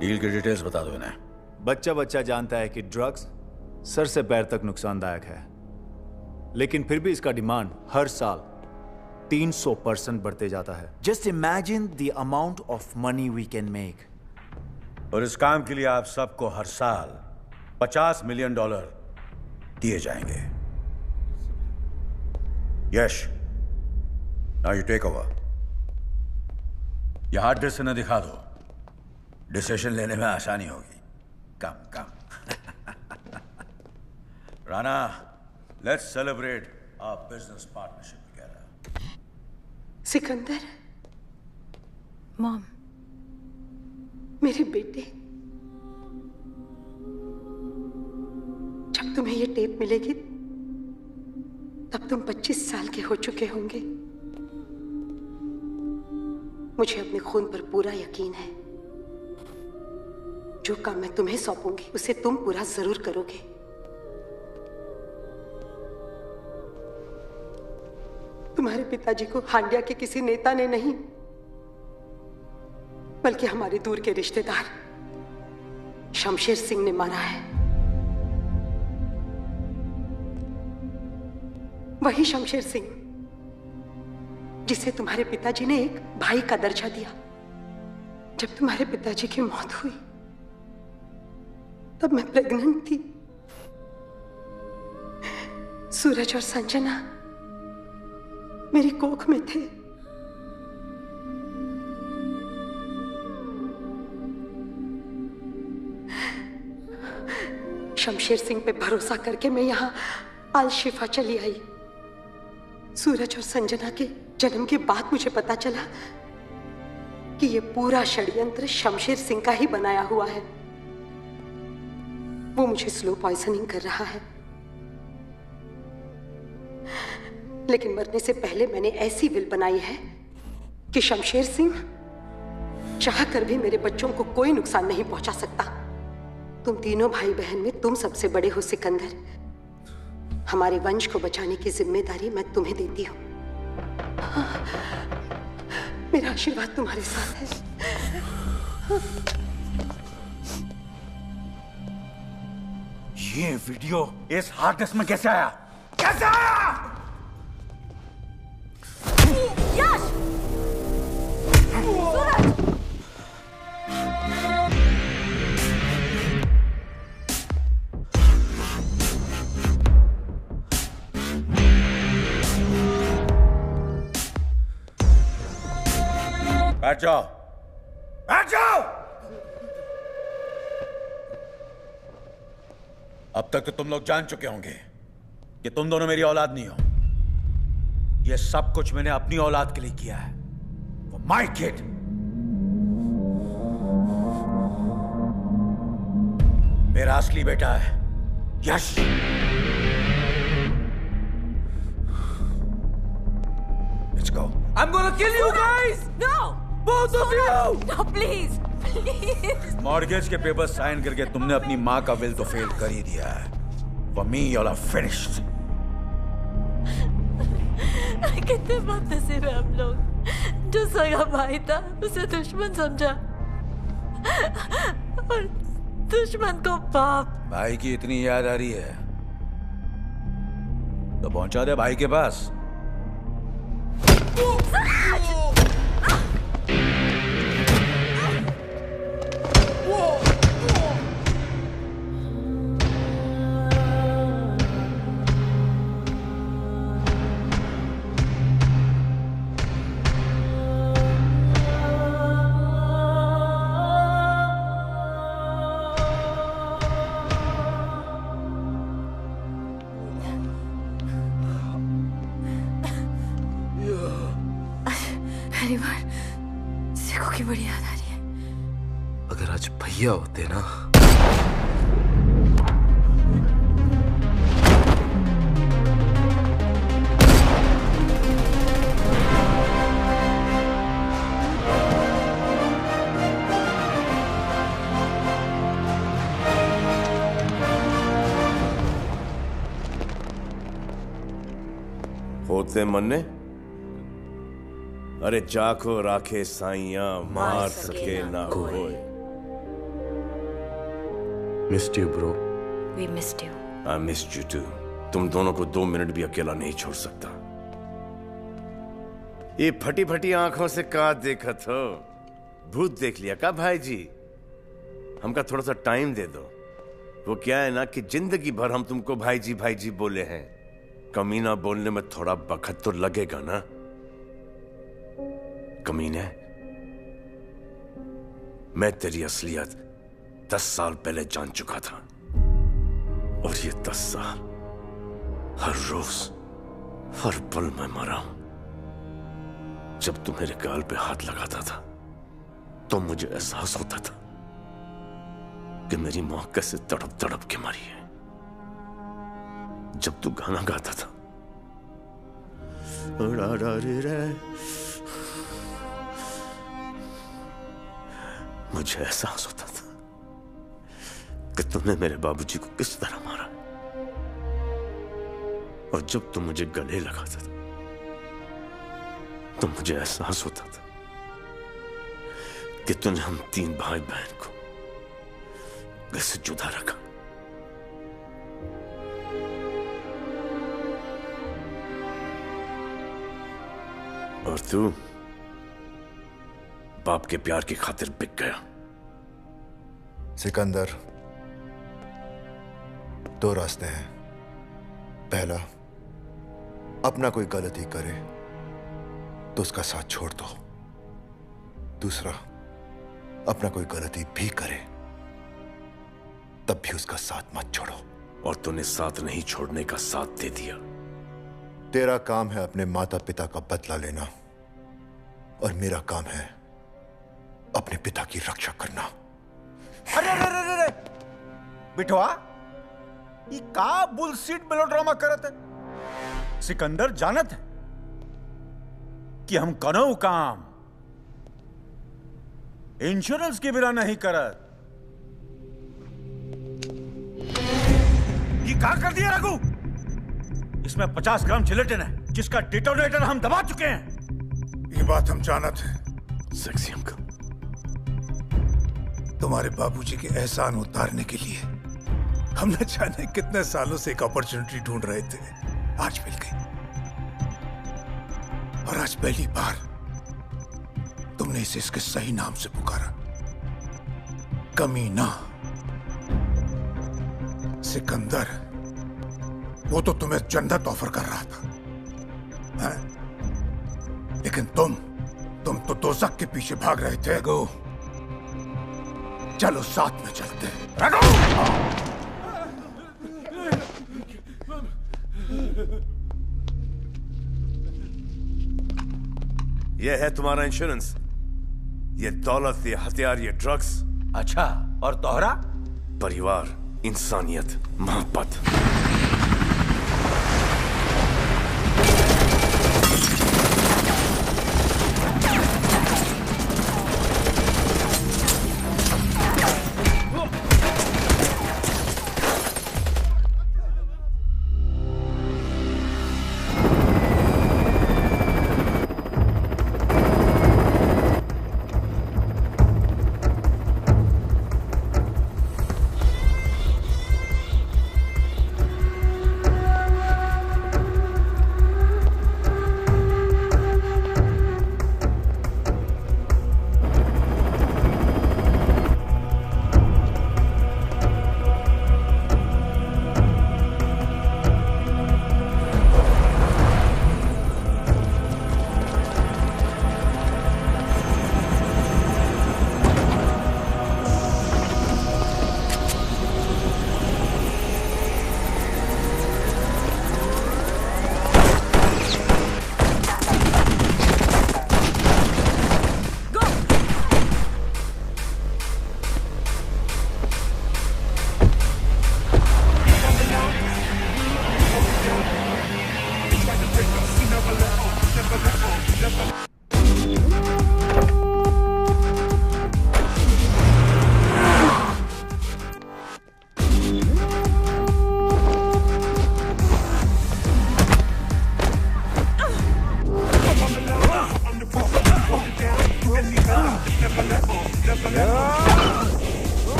डील की डिटेल्स बता दो इन्हें. बच्चा बच्चा जानता है कि ड्रग्स सर से पैर तक नुकसानदायक है, लेकिन फिर भी इसका डिमांड हर साल 300% बढ़ते जाता है. Just imagine the amount of money we can make. और इस काम के लिए आप सबको हर साल $50 मिलियन दिए जाएंगे. Yash, now you take over. यह हार्ड डिस्क इन्हें दिखा दो. डिसीजन लेने में आसानी होगी. Come come. Rana, let's celebrate our business partnership together. Sikandar, mom, मेरे बेटे, जब तुम्हें ये टेप मिलेगी तब तुम 25 साल के हो चुके होंगे. मुझे अपने खून पर पूरा यकीन है. जो काम मैं तुम्हें सौंपूंगी उसे तुम पूरा जरूर करोगे. तुम्हारे पिताजी को हांडिया के किसी नेता ने नहीं, बल्कि हमारे दूर के रिश्तेदार शमशेर सिंह ने मारा है. वही शमशेर सिंह जिसे तुम्हारे पिताजी ने एक भाई का दर्जा दिया. जब तुम्हारे पिताजी की मौत हुई तब मैं प्रेग्नेंट थी. सूरज और संजना मेरी कोख में थे. शमशेर सिंह पे भरोसा करके मैं यहाँ अल शिफा चली आई. सूरज और संजना के जन्म के बाद मुझे पता चला कि ये पूरा षड्यंत्र शमशेर सिंह का ही बनाया हुआ है. वो मुझे स्लो पॉइजनिंग कर रहा है, लेकिन मरने से पहले मैंने ऐसी विल बनाई है कि शमशेर सिंह चाह कर भी मेरे बच्चों को कोई नुकसान नहीं पहुंचा सकता. तुम तीनों भाई बहन में तुम सबसे बड़े हो सिकंदर. हमारे वंश को बचाने की जिम्मेदारी मैं तुम्हें देती हूँ. मेरा आशीर्वाद तुम्हारे साथ है. ये वीडियो इस हार्ड डिस्क में कैसे आया? कैसे आया? यश! सूरज! बैठ जाओ. बैठ जाओ. अब तक तो तुम लोग जान चुके होंगे कि तुम दोनों मेरी औलाद नहीं हो. ये सब कुछ मैंने अपनी औलाद के लिए किया है. For my kid. मेरा असली बेटा है यश. Let's go. I'm gonna kill you guys! No! Both of you! No, please! Please! Mortgage के पेपर साइन करके तुमने अपनी माँ का विल तो फेल कर ही दिया है. For me, you're finished. कितने बदनसीब है हम लोग. जो सगा भाई था उसे दुश्मन समझा और दुश्मन को बाप. भाई की इतनी याद आ रही है तो पहुंचा दे भाई के पास. पहली बार सिक्कू की बड़ी याद आ रही है। अगर आज भैया होते ना। होते मन्ने, अरे जाको राखे साइया मार सके ना कोई। Missed you bro. We missed you. I missed you too. तुम दोनों को 2 मिनट भी अकेला नहीं छोड़ सकता। ये फटी फटी आंखों से का देखत हो? भूत देख लिया का भाई जी? हमका थोड़ा सा टाइम दे दो। वो क्या है ना कि जिंदगी भर हम तुमको भाई जी बोले हैं। कमीना बोलने में थोड़ा वक्त तो लगेगा ना। कमीने, मैं तेरी असलियत 10 साल पहले जान चुका था, और ये 10 साल हर रोज हर पल मैं मरा हूं। जब तू मेरे गाल पे हाथ लगाता था तो मुझे एहसास होता था कि मेरी मां कैसे तड़प तड़प के मरी है। जब तू गाना गाता था मुझे एहसास होता था कि तुमने मेरे बाबूजी को किस तरह मारा। और जब तुम मुझे गले लगाता था तो मुझे एहसास होता था कि तूने हम 3 भाई बहन को कैसे जुदा रखा। और तू बाप के प्यार की खातिर बिक गया। सिकंदर, 2 रास्ते हैं। पहला, अपना कोई गलती करे तो उसका साथ छोड़ दो। दूसरा, अपना कोई गलती भी करे तब भी उसका साथ मत छोड़ो। और तूने साथ नहीं छोड़ने का साथ दे दिया। तेरा काम है अपने माता पिता का बदला लेना, और मेरा काम है अपने पिता की रक्षा करना। अरे अरे अरे अरे बिठवा, ये का बुलशीट मेलोड्रामा करत है। सिकंदर जानत है कि हम कनो काम इंश्योरेंस के बिना नहीं करत। ये का कर दिया रघु? इसमें 50 ग्राम जिलेटिन है जिसका डिटोनेटर हम दबा चुके हैं। ये बात हम जानत हैं। सेक्सी अंकल, तुम्हारे बाबूजी के एहसान उतारने के लिए हमने जाने कितने सालों से एक अपॉर्चुनिटी ढूंढ रहे थे। आज मिल गई, और आज पहली बार तुमने इसे इसके सही नाम से पुकारा, कमीना। सिकंदर, वो तो तुम्हें जन्नत ऑफर कर रहा था, है? लेकिन तुम तो दोज़ख के पीछे भाग रहे थे। रघु, चलो साथ में चलते हैं। रघु! यह है तुम्हारा इंश्योरेंस। ये दौलत, ये हथियार, ये ड्रग्स। अच्छा, और तोहरा? परिवार, इंसानियत, मोहब्बत।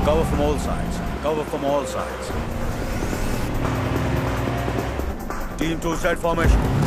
Cover from all sides. Cover from all sides. Team 2 set formation.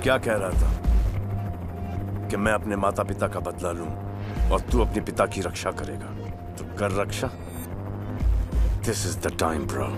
क्या कह रहा था कि मैं अपने माता पिता का बदला लूं और तू अपने पिता की रक्षा करेगा। तो कर रक्षा। This is the time bro.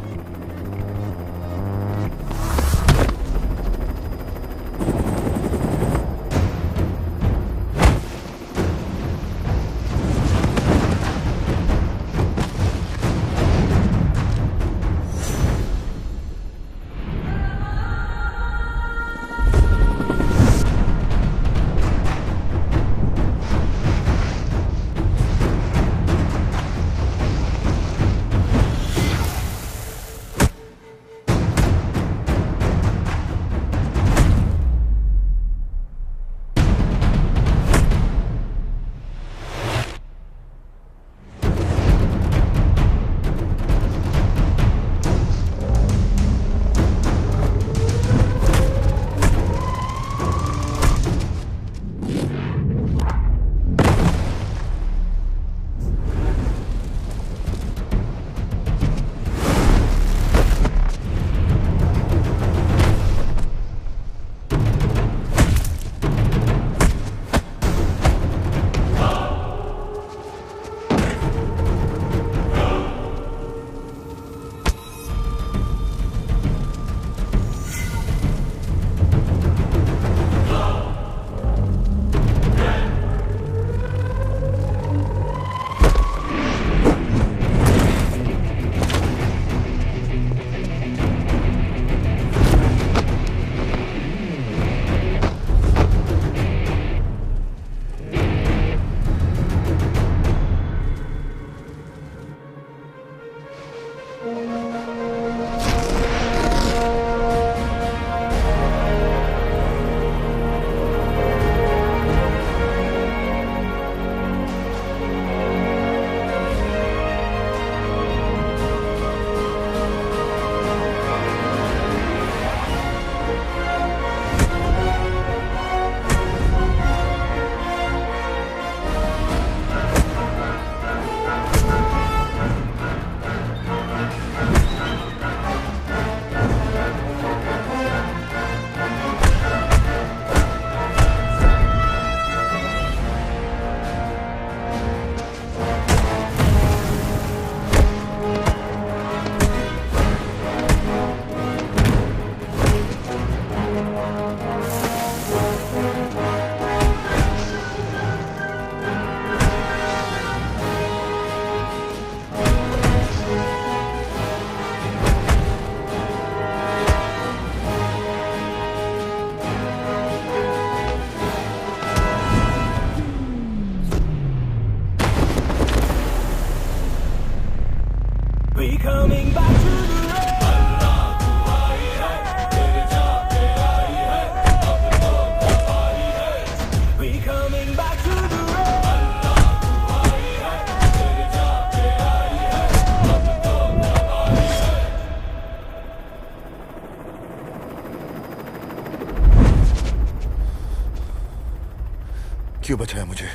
क्यों बचाया मुझे?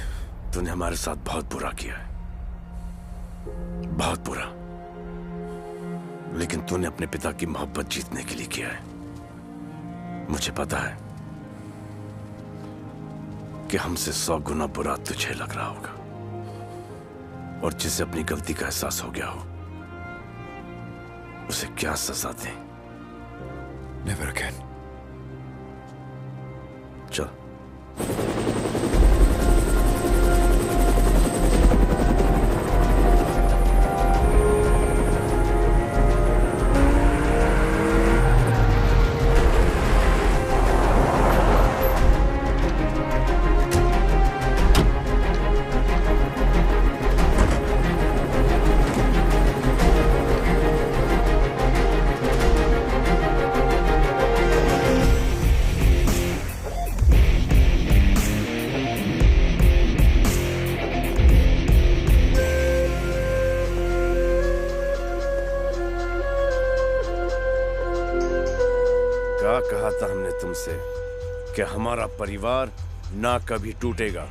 तूने हमारे साथ बहुत बुरा किया है, बहुत बुरा। लेकिन तूने अपने पिता की मोहब्बत जीतने के लिए किया है। मुझे पता है कि हमसे 100 गुना बुरा तुझे लग रहा होगा, और जिसे अपनी गलती का एहसास हो गया हो उसे क्या सजा दें? Never again. चल। कहा था हमने तुमसे कि हमारा परिवार ना कभी टूटेगा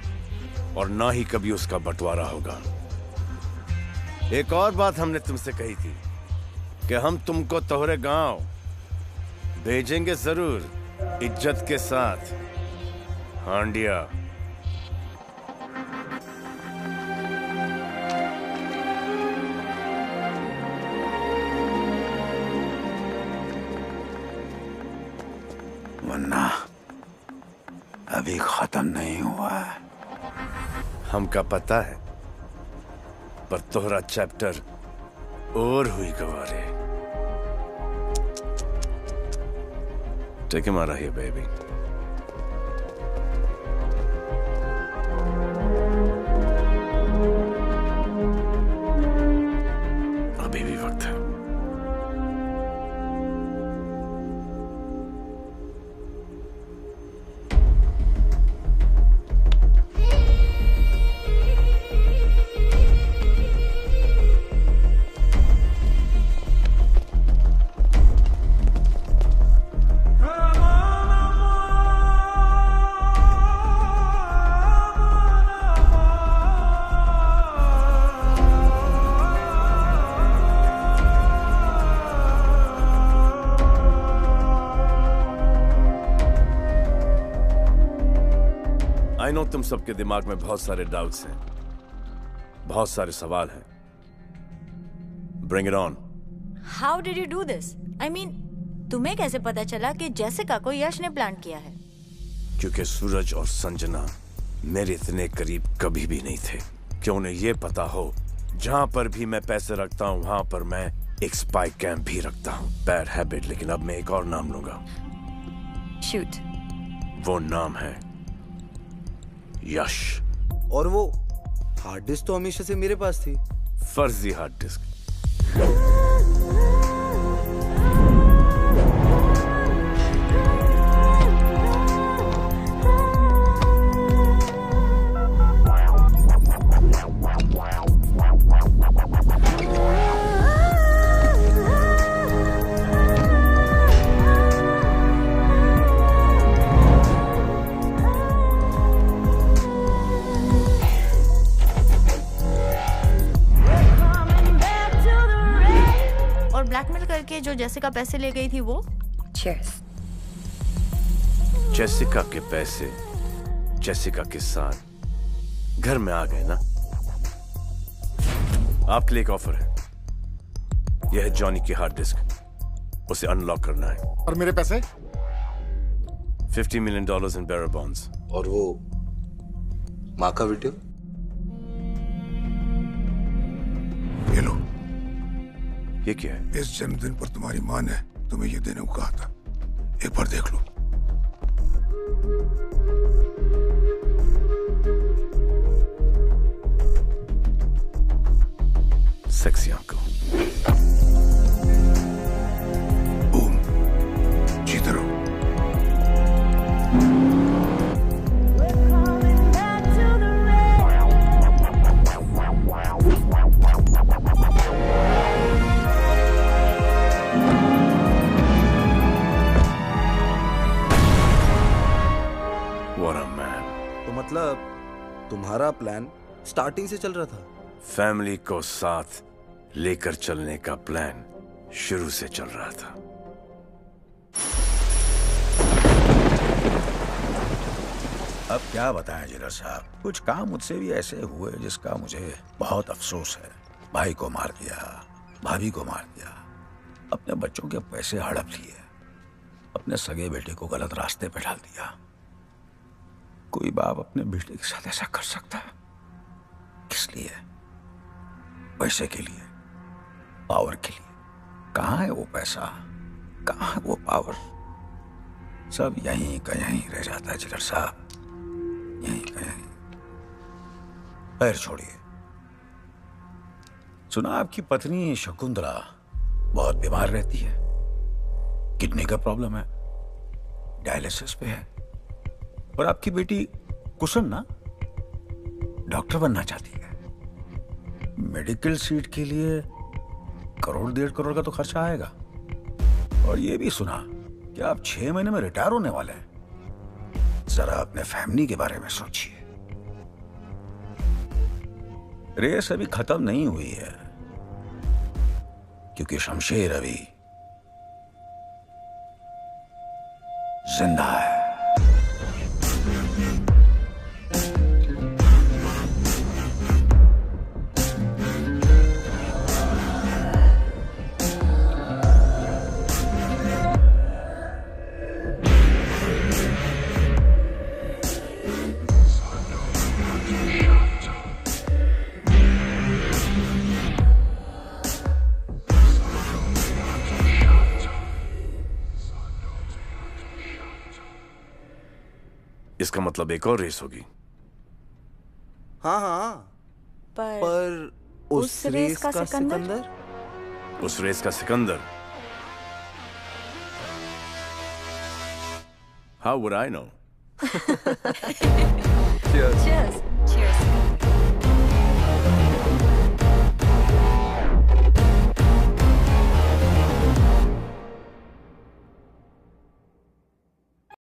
और ना ही कभी उसका बंटवारा होगा। एक और बात हमने तुमसे कही थी कि हम तुमको तोहरे गांव भेजेंगे जरूर, इज्जत के साथ हांडिया। वरना अभी खत्म नहीं हुआ है। हमका पता है, पर तोहरा चैप्टर और हुई Gaware. Take him out of here, baby. अभी भी वक्त है। आई नो तुम सबके दिमाग में बहुत सारे डाउट्स हैं, बहुत सारे सवाल हैं। Bring it on. How did you do this? I mean, तुम्हें कैसे पता चला कि जेसिका को यश ने प्लान किया है? क्योंकि सूरज और संजना मेरे इतने करीब कभी भी नहीं थे कि उन्हें यह पता हो जहां पर भी मैं पैसे रखता हूं वहां पर मैं एक स्पाई कैंप भी रखता हूं। बैड हैबिट, लेकिन अब मैं एक और नाम लूंगा। शूट। वो नाम है यश। और वो हार्ड डिस्क तो हमेशा से मेरे पास थी। फर्जी हार्ड डिस्क। करके जो जेसिका पैसे ले गई थी वो? Cheers. जेसिका के पैसे जेसिका के साथ घर में आ गए ना। आपके लिए एक ऑफर है। यह है जॉनी की हार्ड डिस्क, उसे अनलॉक करना है। और मेरे पैसे? $50 million इन बेरर बॉन्ड्स। और वो माँ का वीडियो? ये लो। ये क्या है? इस जन्मदिन पर तुम्हारी माँ ने तुम्हें ये देने को कहा था, एक बार देख लो। सेक्सी आपको। बूम, जीते रहो। What a man. तो मतलब तुम्हारा प्लान स्टार्टिंग से चल रहा था? फैमिली को साथ लेकर चलने का प्लान शुरू से चल रहा था। अब क्या बताएं जिगर साहब, कुछ काम मुझसे भी ऐसे हुए जिसका मुझे बहुत अफसोस है। भाई को मार दिया, भाभी को मार दिया, अपने बच्चों के पैसे हड़प लिए, अपने सगे बेटे को गलत रास्ते पे डाल दिया। कोई बाप अपने बेटे के साथ ऐसा कर सकता है? किस लिए? पैसे के लिए, पावर के लिए। कहाँ है वो पैसा, कहाँ है वो पावर? सब यहीं का यहीं रह जाता है जिगर साहब, यहीं का यहीं। पैर छोड़िए। सुना आपकी पत्नी शकुंतला बहुत बीमार रहती है, किडनी का प्रॉब्लम है, डायलिसिस पे है। और आपकी बेटी कुसुम ना डॉक्टर बनना चाहती है। मेडिकल सीट के लिए 1.5 करोड़ का तो खर्चा आएगा। और ये भी सुना कि आप 6 महीने में रिटायर होने वाले हैं। जरा अपने फैमिली के बारे में सोचिए। रेस अभी खत्म नहीं हुई है, क्योंकि शमशेर अभी जिंदा है। इसका मतलब एक और रेस होगी। हाँ हाँ, पर उस रेस का सिकंदर? उस रेस का Sikandar? How would I know? Cheers. Cheers.